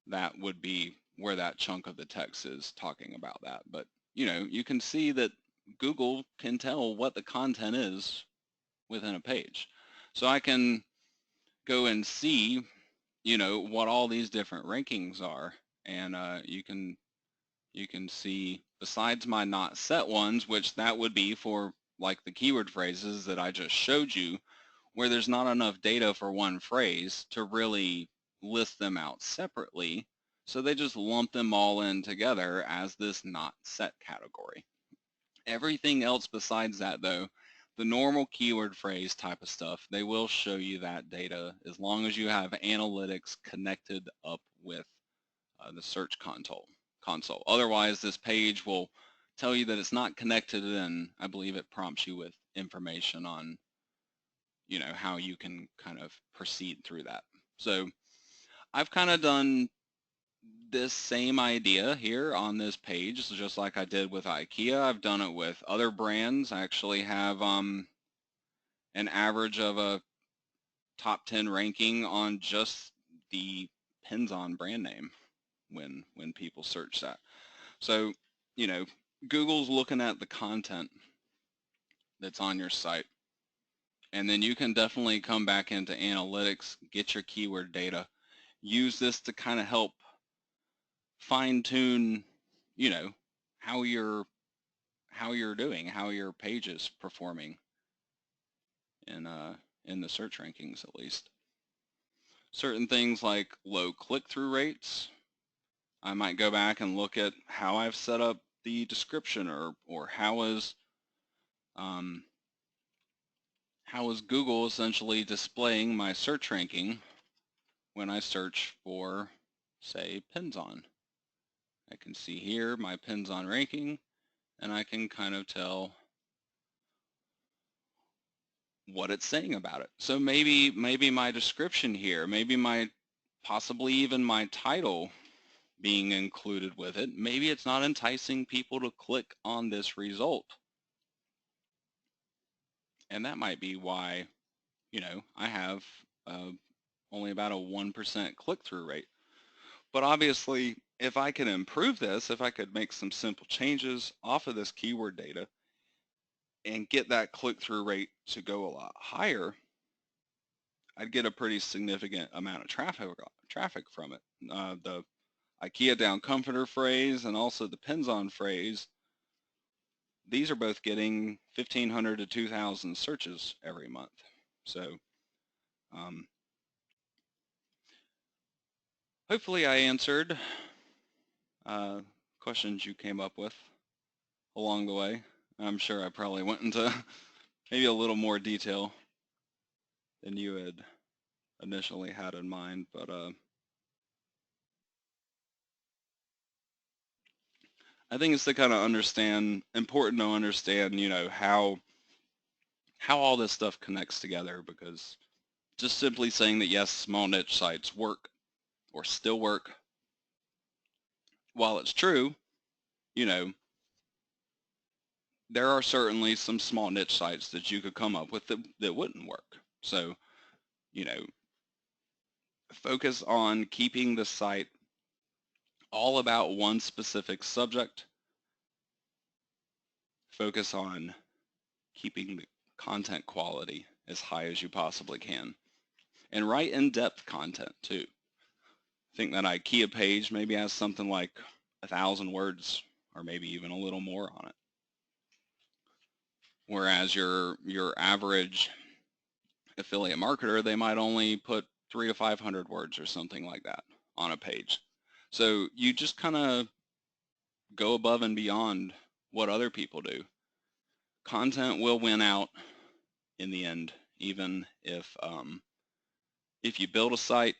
that would be where that chunk of the text is talking about that. But, you know, you can see that Google can tell what the content is within a page. So I can go and see, you know, what all these different rankings are. And you can see, besides my not set ones, which that would be for like the keyword phrases that I just showed you, where there's not enough data for one phrase to really list them out separately. So they just lump them all in together as this not set category. Everything else besides that, though, the normal keyword phrase type of stuff, they will show you that data as long as you have analytics connected up with the search console. Otherwise, this page will tell you that it's not connected, and I believe it prompts you with information on, you know, how you can kind of proceed through that. So I've kind of done this same idea here on this page, just like I did with IKEA. I've done it with other brands. I actually have an average of a top 10 ranking on just the Penzon brand name when people search that. So, you know, Google's looking at the content that's on your site. And then you can definitely come back into analytics, get your keyword data, use this to kind of help fine tune, you know, how you're doing, how your page is performing in the search rankings at least. Certain things like low click-through rates, I might go back and look at how I've set up the description or how is Google essentially displaying my search ranking when I search for, say, Penzon. I can see here my Penzon ranking, and I can kind of tell what it's saying about it. So maybe my description here, possibly even my title being included with it, maybe it's not enticing people to click on this result. And that might be why, I have only about a 1% click-through rate. But obviously, if I can improve this, if I could make some simple changes off of this keyword data and get that click-through rate to go a lot higher, I'd get a pretty significant amount of traffic from it. The IKEA down comforter phrase and also the pins on phrase, these are both getting 1,500 to 2,000 searches every month. So hopefully I answered questions you came up with along the way. I'm sure I probably went into maybe a little more detail than you had initially had in mind, but I think it's to kind of important to understand, how all this stuff connects together, because just simply saying that yes, small niche sites work or still work, while it's true, you know, there are certainly some small niche sites that you could come up with that wouldn't work. So, you know, focus on keeping the site all about one specific subject. Focus on keeping the content quality as high as you possibly can. And write in-depth content too. I think that IKEA page maybe has something like 1,000 words or maybe even a little more on it. Whereas your average affiliate marketer, they might only put 300 to 500 words or something like that on a page. So you just kind of go above and beyond what other people do. Content will win out in the end, even if you build a site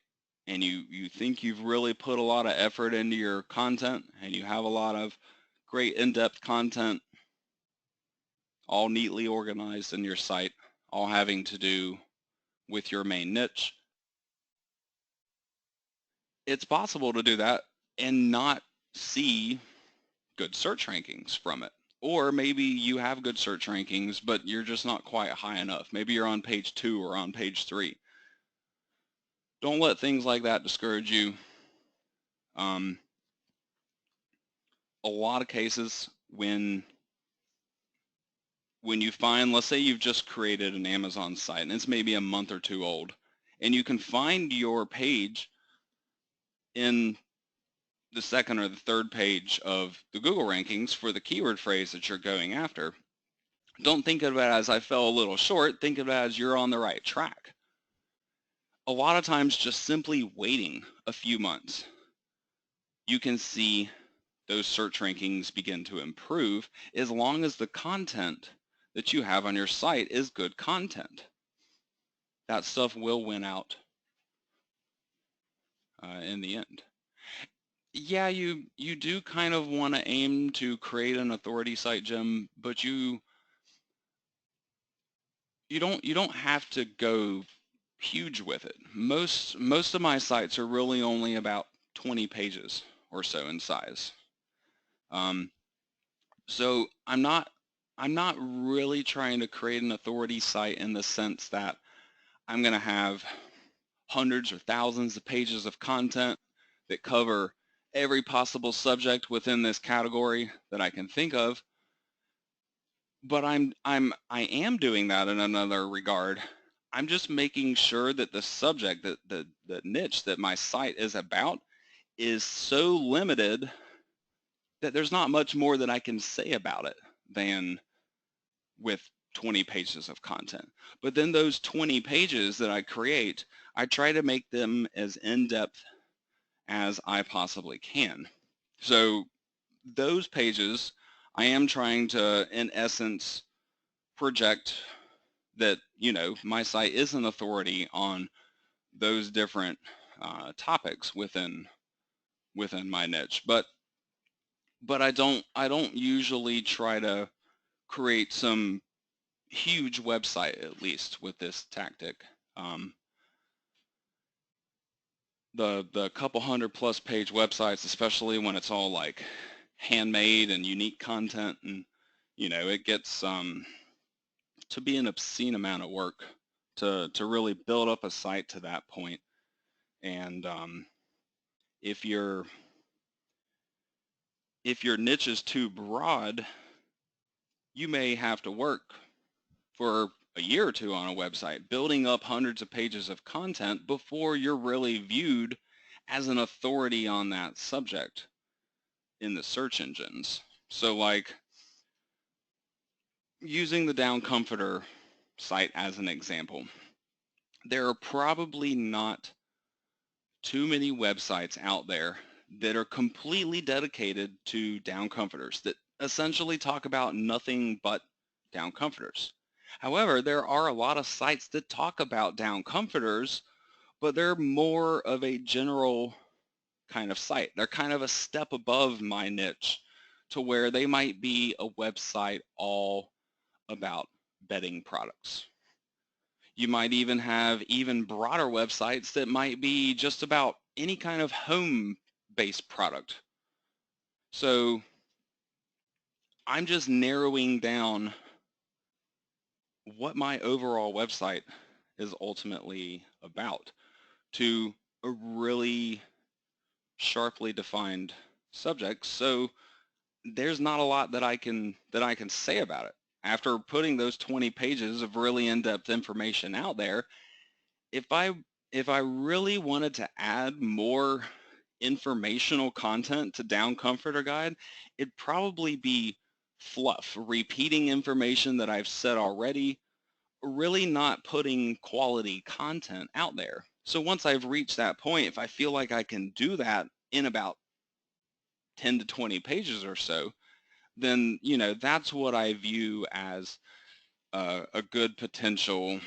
and you think you've really put a lot of effort into your content and you have a lot of great in-depth content all neatly organized in your site, all having to do with your main niche, it's possible to do that and not see good search rankings from it. Or maybe you have good search rankings, but you're just not quite high enough. Maybe you're on page 2 or on page 3. Don't let things like that discourage you. A lot of cases when you find, let's say you've just created an Amazon site and it's maybe a month or 2 old, and you can find your page in the second or the third page of the Google rankings for the keyword phrase that you're going after, don't think of it as I fell a little short. Think of it as you're on the right track. A lot of times just simply waiting a few months, you can see those search rankings begin to improve as long as the content that you have on your site is good content. That stuff will win out in the end. Yeah, you do kind of want to aim to create an authority site, Jim, but you don't have to go huge with it. Most of my sites are really only about 20 pages or so in size. So I'm not really trying to create an authority site in the sense that I'm going to have hundreds or thousands of pages of content that cover every possible subject within this category that I can think of. But I am doing that in another regard. I'm just making sure that the subject, the niche that my site is about is so limited that there's not much more that I can say about it than with 20 pages of content. But then those 20 pages that I create, I try to make them as in-depth as I possibly can. So those pages, I am trying to, in essence, project that, my site is an authority on those different topics within my niche. But I don't usually try to create some huge website, at least with this tactic. The couple hundred plus page websites, especially when it's all like handmade and unique content, and it gets to be an obscene amount of work to really build up a site to that point. And if your niche is too broad, you may have to work for a year or two on a website, building up hundreds of pages of content before you're really viewed as an authority on that subject in the search engines. So like using the Down Comforter site as an example, there are probably not too many websites out there that are completely dedicated to down comforters, that essentially talk about nothing but down comforters. However, there are a lot of sites that talk about down comforters, but they're more of a general kind of site. They're kind of a step above my niche to where they might be a website all about bedding products. You might even have even broader websites that might be just about any kind of home-based product. So I'm just narrowing down what my overall website is ultimately about to a really sharply defined subject. So there's not a lot that I can say about it. After putting those 20 pages of really in-depth information out there, if I really wanted to add more informational content to Down Comforter Guide, it'd probably be fluff, repeating information that I've said already, really not putting quality content out there. So once I've reached that point, if I feel like I can do that in about 10 to 20 pages or so, then, you know, that's what I view as a good potential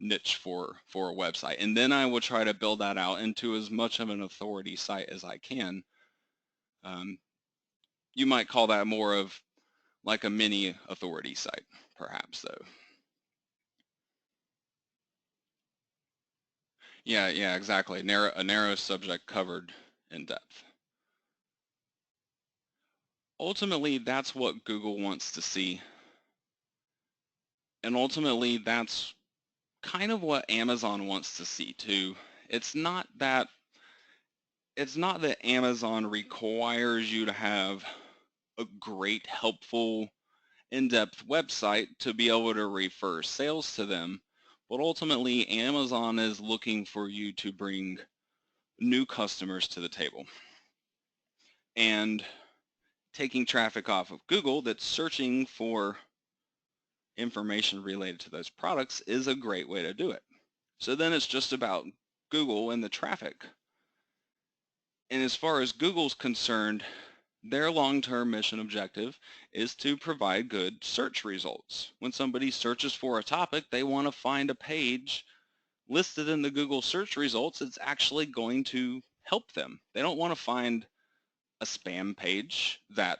niche for a website. And then I will try to build that out into as much of an authority site as I can. You might call that more of like a mini authority site, perhaps, though. Yeah, exactly. A narrow subject covered in depth. Ultimately, that's what Google wants to see. And ultimately, that's kind of what Amazon wants to see too. It's not that Amazon requires you to have a great, helpful, in-depth website to be able to refer sales to them, but ultimately Amazon is looking for you to bring new customers to the table. And taking traffic off of Google that's searching for information related to those products is a great way to do it. So then it's just about Google and the traffic. And as far as Google's concerned, their long-term mission objective is to provide good search results. When somebody searches for a topic, they want to find a page listed in the Google search results that's actually going to help them. They don't want to find a spam page that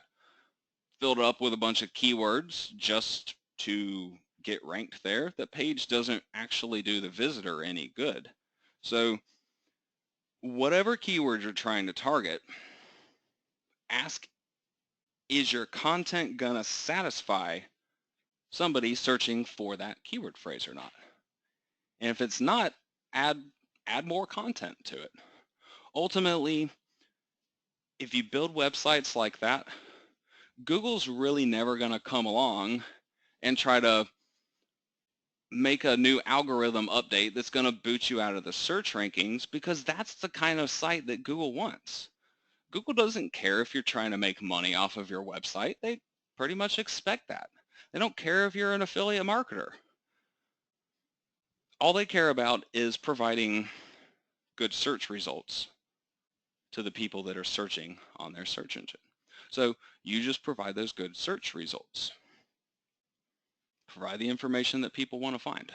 filled up with a bunch of keywords just to get ranked there. The page doesn't actually do the visitor any good. So whatever keywords you're trying to target, ask, is your content gonna satisfy somebody searching for that keyword phrase or not? And if it's not, add more content to it. Ultimately, if you build websites like that, Google's really never gonna come along and try to make a new algorithm update that's going to boot you out of the search rankings, because that's the kind of site that Google wants. Google doesn't care if you're trying to make money off of your website. They pretty much expect that. They don't care if you're an affiliate marketer. All they care about is providing good search results to the people that are searching on their search engine. So you just provide those good search results. Provide the information that people want to find.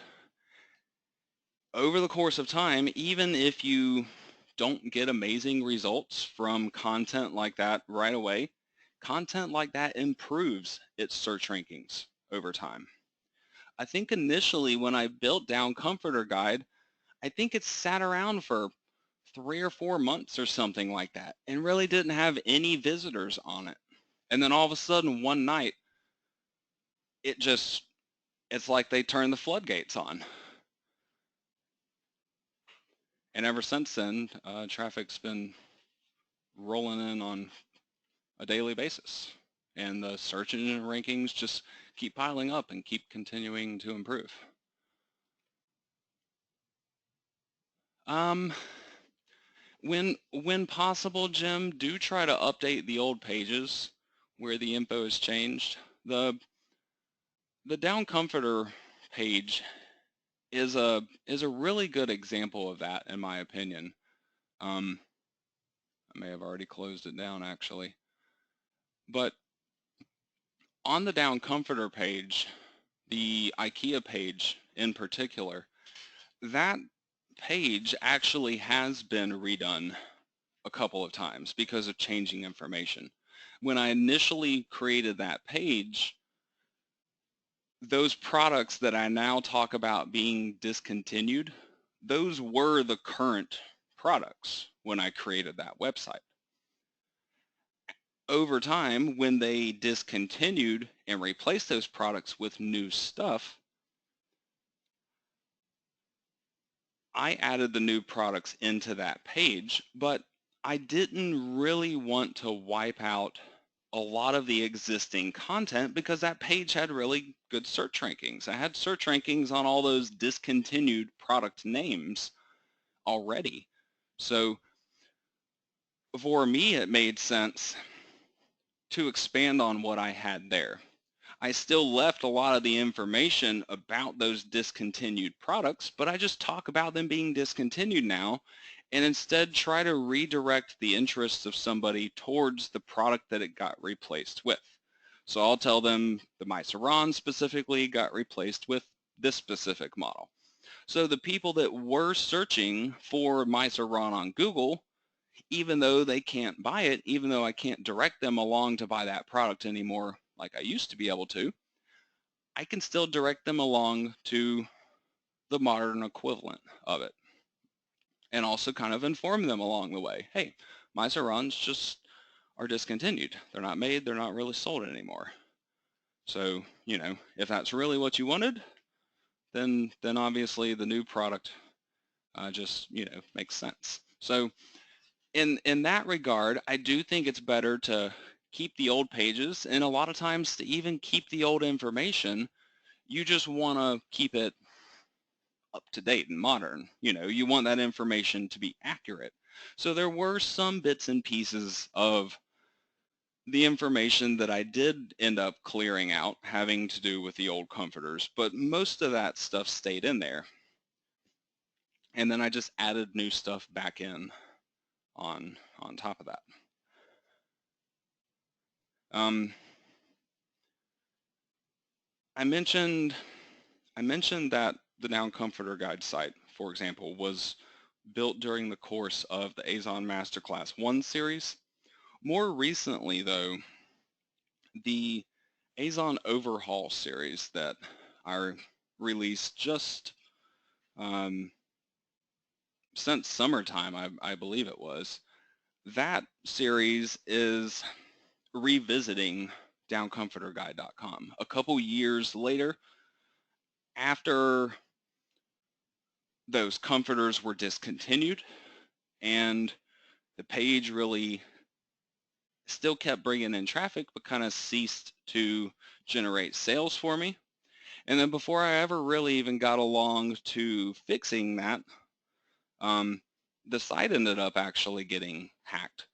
Over the course of time, even if you don't get amazing results from content like that right away, content like that improves its search rankings over time. I think initially when I built Down Comforter Guide, I think it sat around for 3 or 4 months or something like that and really didn't have any visitors on it. And then all of a sudden one night, it just it's like they turned the floodgates on. And ever since then, traffic's been rolling in on a daily basis. And the search engine rankings just keep piling up and keep continuing to improve. When possible, Jim, do try to update the old pages where the info has changed. The Down Comforter page is a really good example of that, in my opinion. I may have already closed it down actually, but on the Down Comforter page, the IKEA page in particular, that page actually has been redone a couple of times because of changing information. When I initially created that page, those products that I now talk about being discontinued, those were the current products when I created that website. Over time, when they discontinued and replaced those products with new stuff, I added the new products into that page, but I didn't really want to wipe out a lot of the existing content because that page had really good search rankings. I had search rankings on all those discontinued product names already. So for me, it made sense to expand on what I had there. I still left a lot of the information about those discontinued products, but I just talk about them being discontinued now and instead try to redirect the interests of somebody towards the product that it got replaced with. So I'll tell them the Myceron specifically got replaced with this specific model. So the people that were searching for Myceron on Google, even though they can't buy it, even though I can't direct them along to buy that product anymore like I used to be able to, I can still direct them along to the modern equivalent of it and also kind of inform them along the way. Hey, Mycerons just are discontinued. They're not made, they're not really sold anymore. So, if that's really what you wanted, then obviously the new product just, makes sense. So in that regard, I do think it's better to keep the old pages, and a lot of times to even keep the old information, you just want to keep it up to date and modern. You want that information to be accurate. So there were some bits and pieces of the information that I did end up clearing out having to do with the old comforters, but most of that stuff stayed in there. And then I just added new stuff back in on top of that. I mentioned that the Down Comforter Guide site, for example, was built during the course of the Azon Masterclass 1 series. More recently, though, the Azon Overhaul series that I released just since summertime, I believe it was, that series is revisiting downcomforterguide.com. A couple years later, after those comforters were discontinued and the page really still kept bringing in traffic but kind of ceased to generate sales for me. And then before I ever really even got along to fixing that, the site ended up actually getting hacked.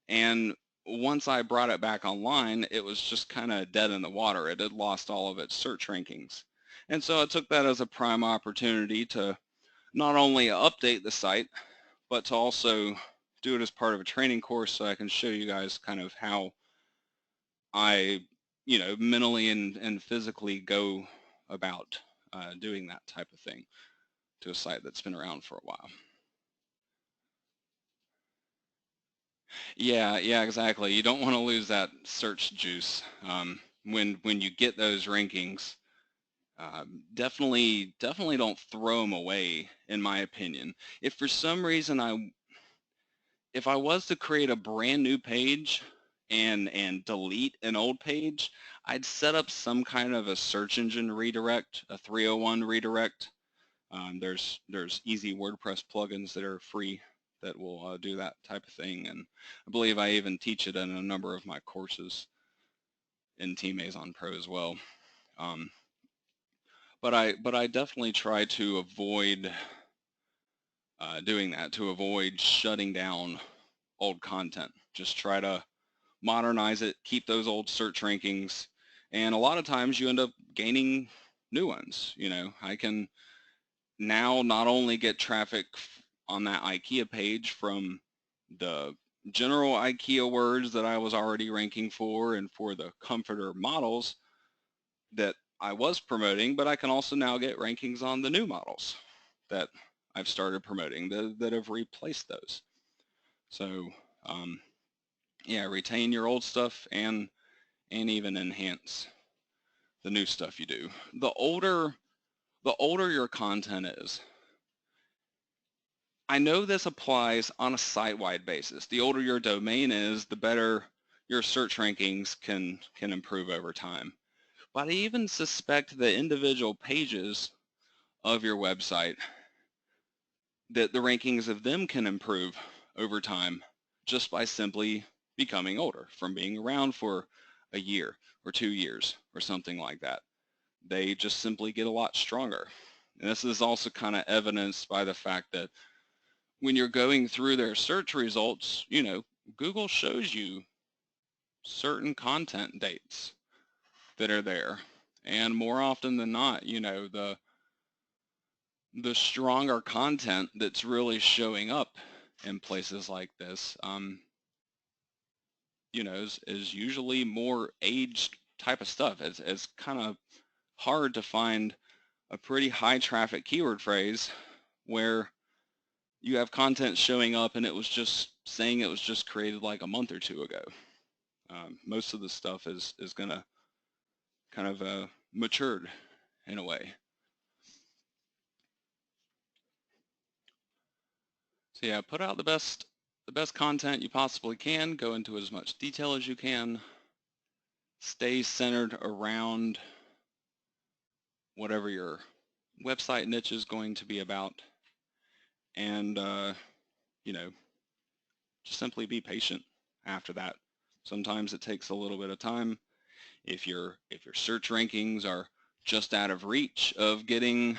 And once I brought it back online, it was just kind of dead in the water. It had lost all of its search rankings. And so I took that as a prime opportunity to not only update the site, but to also do it as part of a training course so I can show you guys kind of how I, mentally and physically go about doing that type of thing to a site that's been around for a while. Yeah, exactly. You don't want to lose that search juice when you get those rankings. Definitely don't throw them away, in my opinion. If for some reason if I was to create a brand new page and delete an old page, I'd set up some kind of a search engine redirect, a 301 redirect. There's easy WordPress plugins that are free that will do that type of thing, and I believe I even teach it in a number of my courses in Team Azon Pro as well. But I definitely try to avoid doing that, to avoid shutting down old content. Just try to modernize it, keep those old search rankings, and a lot of times you end up gaining new ones. I can now not only get traffic on that IKEA page from the general IKEA words that I was already ranking for and for the comforter models that I was promoting, but I can also now get rankings on the new models that I've started promoting that have replaced those. So yeah, retain your old stuff and even enhance the new stuff you do. The older your content is, I know this applies on a site-wide basis. The older your domain is, the better your search rankings can improve over time. But I even suspect that individual pages of your website, that the rankings of them can improve over time just by simply becoming older, from being around for a year or 2 years or something like that. They just simply get a lot stronger. And this is also kind of evidenced by the fact that when you're going through their search results, Google shows you certain content dates that are there. And more often than not, the stronger content that's really showing up in places like this, is usually more aged type of stuff. It's kind of hard to find a pretty high traffic keyword phrase where you have content showing up and it was just saying it was just created like a month or two ago. Most of the stuff is going to kind of matured in a way. So yeah, put out the best content you possibly can. Go into as much detail as you can. Stay centered around whatever your website niche is going to be about, and just simply be patient after that. Sometimes it takes a little bit of time. If your search rankings are just out of reach of getting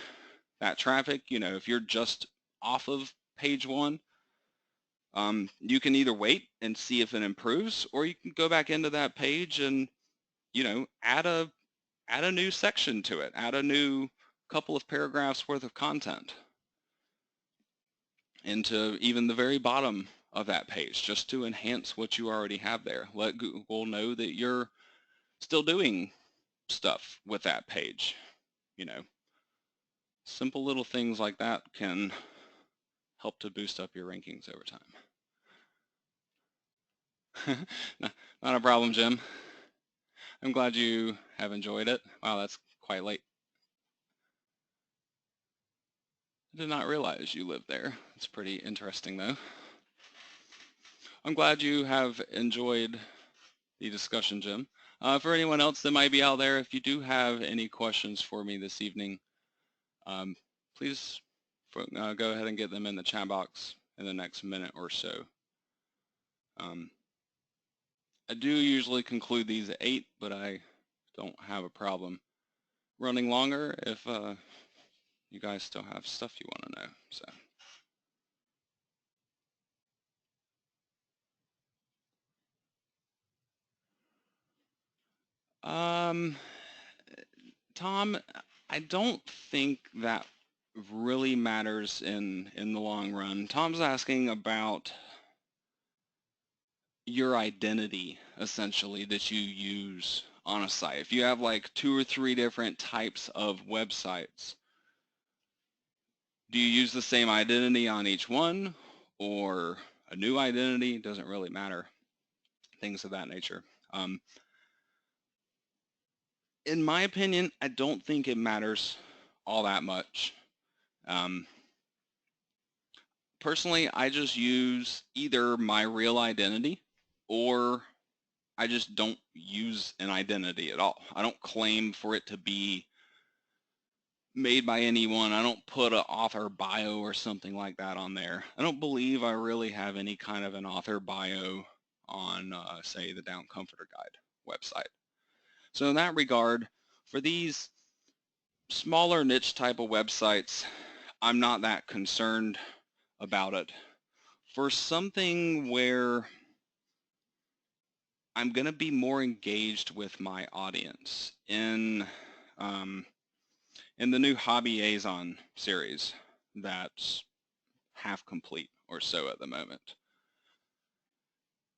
that traffic, if you're just off of page 1, you can either wait and see if it improves, or you can go back into that page and add a new section to it, add a new couple of paragraphs worth of content into even the very bottom of that page, just to enhance what you already have there. Let Google know that you're still doing stuff with that page. Simple little things like that can help to boost up your rankings over time. Not a problem, Jim. I'm glad you have enjoyed it. Wow, that's quite late. I did not realize you lived there. It's pretty interesting, though. I'm glad you have enjoyed the discussion, Jim. For anyone else that might be out there, if you do have any questions for me this evening, please go ahead and get them in the chat box in the next minute or so. I do usually conclude these at 8, but I don't have a problem running longer if you guys still have stuff you want to know. So, Tom, I don't think that really matters in the long run. Tom's asking about your identity, essentially, that you use on a site. If you have like 2 or 3 different types of websites, do you use the same identity on each one, or a new identity? Doesn't really matter. Things of that nature. In my opinion, I don't think it matters all that much. Personally, I just use either my real identity or I just don't use an identity at all. I don't claim for it to be made by anyone. I don't put an author bio or something like that on there. I don't believe I really have any kind of an author bio on, say, the Down Comforter Guide website. So in that regard, for these smaller niche type of websites, I'm not that concerned about it. For something where I'm going to be more engaged with my audience in the new Hobby Azon series that's half complete or so at the moment.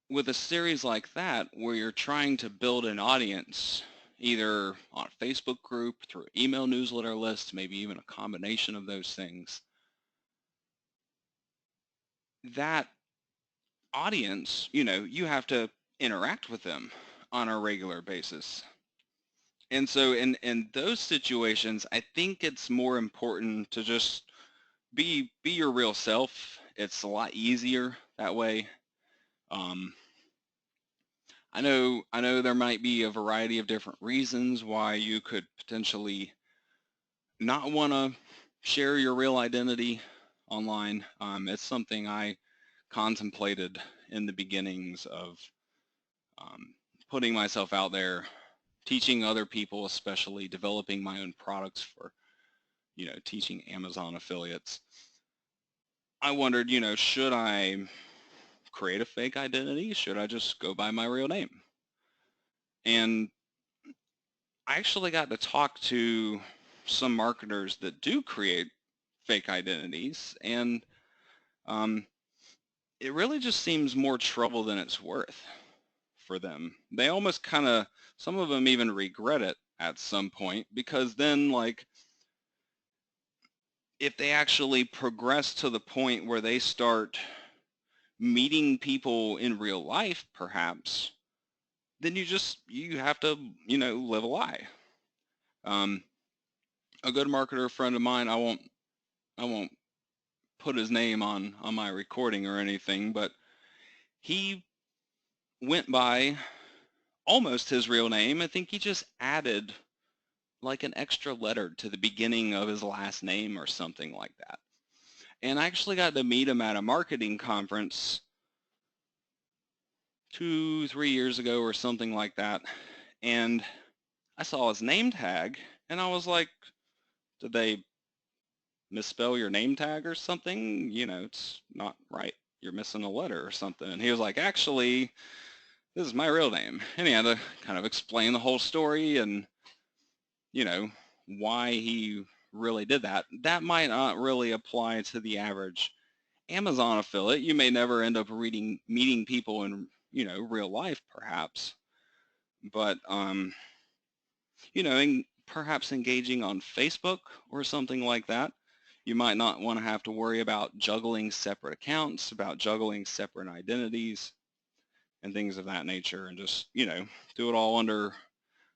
With a series like that, where you're trying to build an audience, either on a Facebook group, through an email newsletter list, maybe even a combination of those things, that audience, you have to interact with them on a regular basis. And so in those situations, I think it's more important to just be your real self. It's a lot easier that way. I know there might be a variety of different reasons why you could potentially not want to share your real identity online. It's something I contemplated in the beginnings of putting myself out there, teaching other people, especially developing my own products for, teaching Amazon affiliates. I wondered, should I create a fake identity? Should I just go by my real name? And I actually got to talk to some marketers that do create fake identities, and it really just seems more trouble than it's worth for them. They almost kind of, some of them even regret it at some point, because then, like, if they actually progress to the point where they start meeting people in real life, perhaps, then you have to, live a lie. A good marketer friend of mine, I won't put his name on my recording or anything, but he went by almost his real name. I think he just added like an extra letter to the beginning of his last name or something like that. And I actually got to meet him at a marketing conference 2-3 years ago or something like that. And I saw his name tag and I was like, did they misspell your name tag or something? It's not right. You're missing a letter or something. And he was like, actually, this is my real name. And he had to kind of explain the whole story and, why he really did that. That might not really apply to the average Amazon affiliate. You may never end up meeting people in, real life perhaps. But, perhaps engaging on Facebook or something like that, you might not want to have to worry about juggling separate accounts, about juggling separate identities and things of that nature, and just, do it all under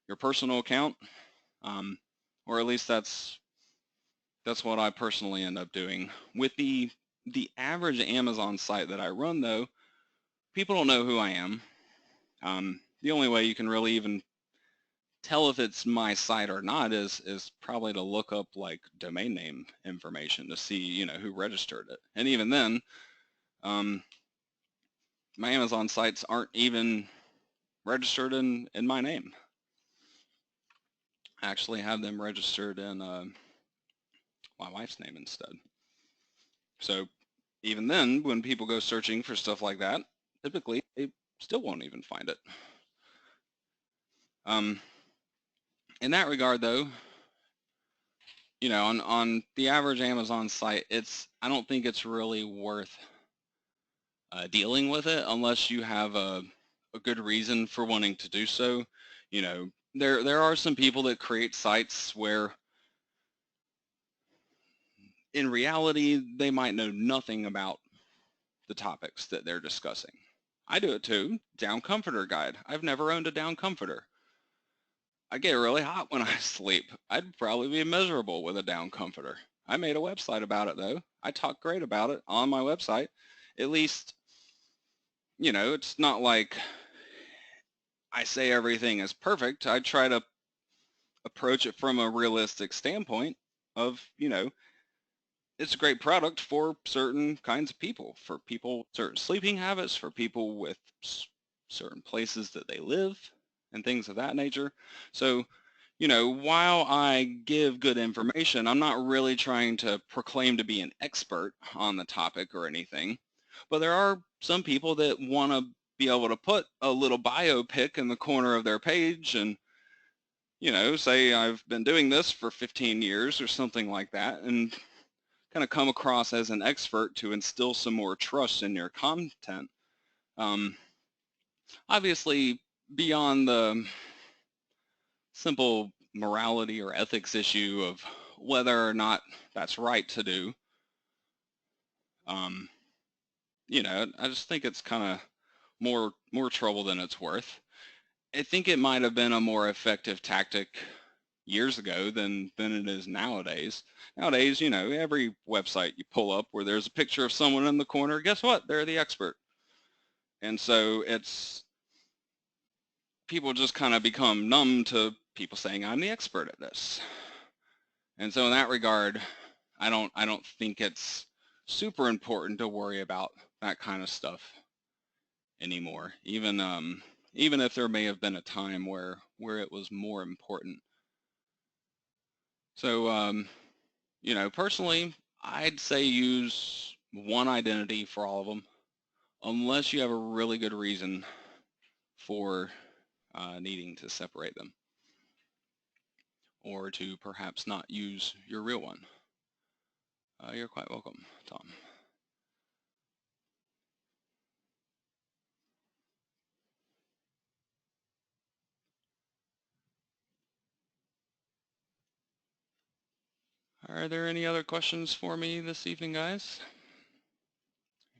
your personal account. Or at least that's what I personally end up doing. With the average Amazon site that I run, though, people don't know who I am. The only way you can really even tell if it's my site or not is probably to look up like domain name information to see, who registered it. And even then, my Amazon sites aren't even registered in my name. I actually have them registered in my wife's name instead. So even then, when people go searching for stuff like that, typically they still won't even find it. In that regard, though, on the average Amazon site, I don't think it's really worth dealing with it unless you have a good reason for wanting to do so. There are some people that create sites where in reality they might know nothing about the topics that they're discussing. I do it too. Down Comforter Guide. I've never owned a down comforter. I get really hot when I sleep. I'd probably be miserable with a down comforter. I made a website about it though. I talk great about it on my website. At least, it's not like I say everything is perfect. I try to approach it from a realistic standpoint of, it's a great product for certain kinds of people, for people, certain sleeping habits, for people with certain places that they live and things of that nature. So, while I give good information, I'm not really trying to proclaim to be an expert on the topic or anything. But there are some people that want to be able to put a little bio pic in the corner of their page and, say I've been doing this for 15 years or something like that, and kind of come across as an expert to instill some more trust in your content. Um, Obviously, beyond the simple morality or ethics issue of whether or not that's right to do, um, I just think it's kind of more trouble than it's worth. I think it might have been a more effective tactic years ago than it is nowadays. Nowadays, every website you pull up where there's a picture of someone in the corner, guess what? They're the expert. And so it's people just kind of become numb to people saying I'm the expert at this. And so in that regard, I don't think it's super important to worry about that kind of stuff anymore. Even if there may have been a time where it was more important. So personally, I'd say use one identity for all of them, unless you have a really good reason for needing to separate them, or to perhaps not use your real one. You're quite welcome, Tom. Are there any other questions for me this evening, guys?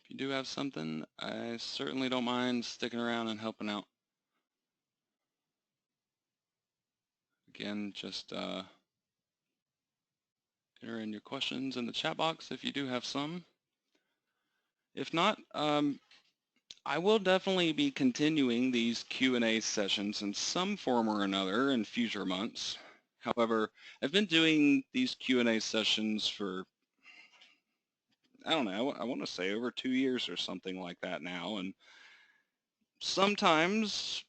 If you do have something, I certainly don't mind sticking around and helping out. Again, just enter in your questions in the chat box if you do have some. If not, I will definitely be continuing these Q&A sessions in some form or another in future months. However, I've been doing these Q&A sessions for, I don't know, I want to say over 2 years or something like that now, and sometimes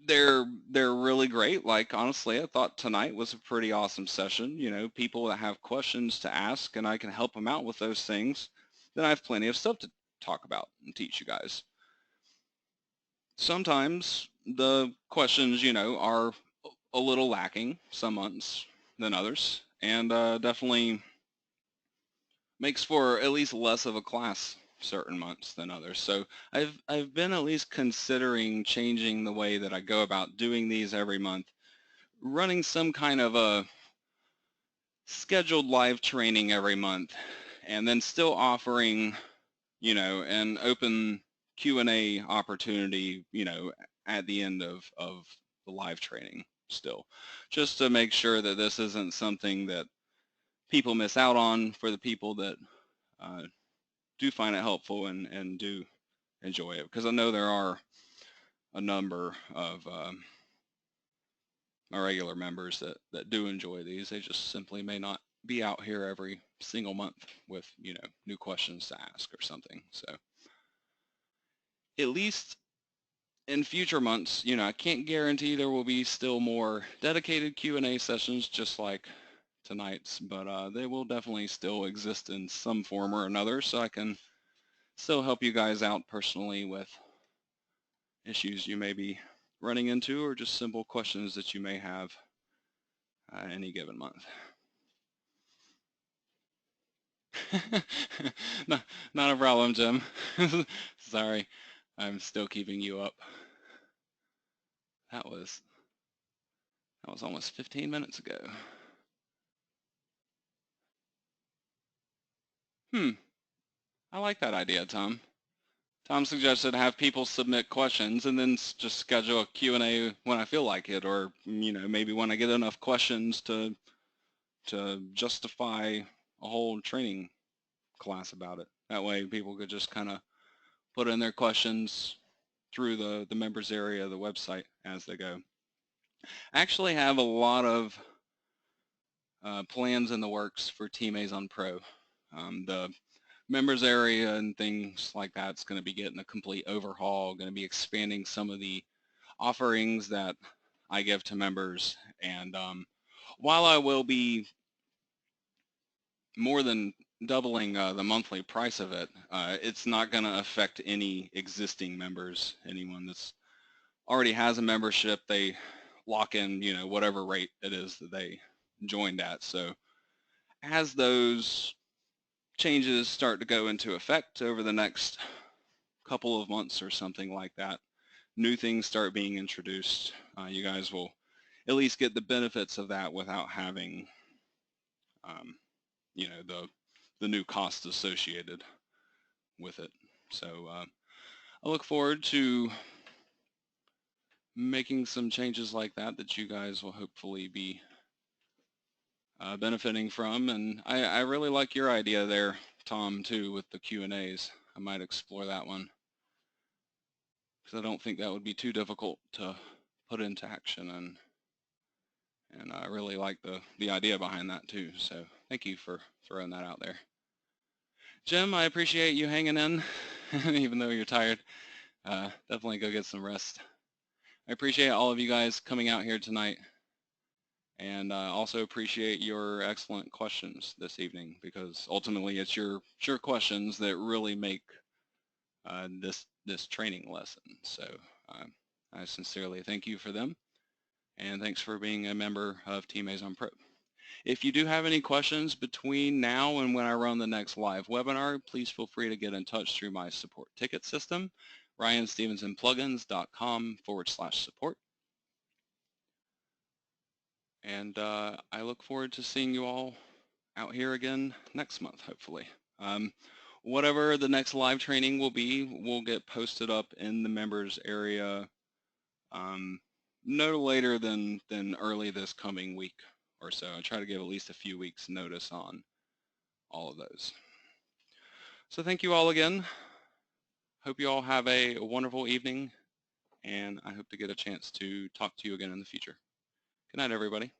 they're really great. Like, honestly, I thought tonight was a pretty awesome session. People that have questions to ask and I can help them out with those things. Then I have plenty of stuff to talk about and teach you guys. Sometimes the questions, are a little lacking some months than others, and definitely makes for at least less of a class certain months than others. So I've been at least considering changing the way that I go about doing these every month, running some kind of a scheduled live training every month, and then still offering, an open Q&A opportunity, at the end of the live training still, just to make sure that this isn't something that people miss out on for the people that do find it helpful and do enjoy it. Because I know there are a number of my regular members that do enjoy these. They just simply may not be out here every single month with, new questions to ask or something. So at least in future months, I can't guarantee there will be still more dedicated Q&A sessions just like tonight's, but they will definitely still exist in some form or another, so I can still help you guys out personally with issues you may be running into or just simple questions that you may have any given month. not, not a problem, Jim. Sorry, I'm still keeping you up. That was almost 15 minutes ago. I like that idea, Tom. Tom suggested have people submit questions and then just schedule a Q&A when I feel like it, or maybe when I get enough questions to justify a whole training class about it. That way people could just kind of put in their questions, through the members area of the website as they go. I actually have a lot of plans in the works for Team Azon Pro. The members area and things like that's going to be getting a complete overhaul, going to be expanding some of the offerings that I give to members. And while I will be more than doubling the monthly price of it, it's not going to affect any existing members. Anyone that's already has a membership, they lock in, whatever rate it is that they joined at. So as those changes start to go into effect over the next couple of months or something like that, new things start being introduced, you guys will at least get the benefits of that without having, the new costs associated with it. So I look forward to making some changes like that you guys will hopefully be benefiting from. And I really like your idea there, Tom, too, with the Q&As. I might explore that one, because I don't think that would be too difficult to put into action, and I really like the idea behind that too. So thank you for throwing that out there. Jim, I appreciate you hanging in, even though you're tired. Definitely go get some rest. I appreciate all of you guys coming out here tonight, and also appreciate your excellent questions this evening, because ultimately it's your questions that really make this training lesson. So I sincerely thank you for them, and thanks for being a member of Team Azon Pro. If you do have any questions between now and when I run the next live webinar, please feel free to get in touch through my support ticket system, ryanstevensonplugins.com/support. And I look forward to seeing you all out here again next month, hopefully. Whatever the next live training will be, will get posted up in the members area no later than early this coming week or so. I try to give at least a few weeks notice on all of those. So thank you all again. Hope you all have a wonderful evening, and I hope to get a chance to talk to you again in the future. Good night, everybody.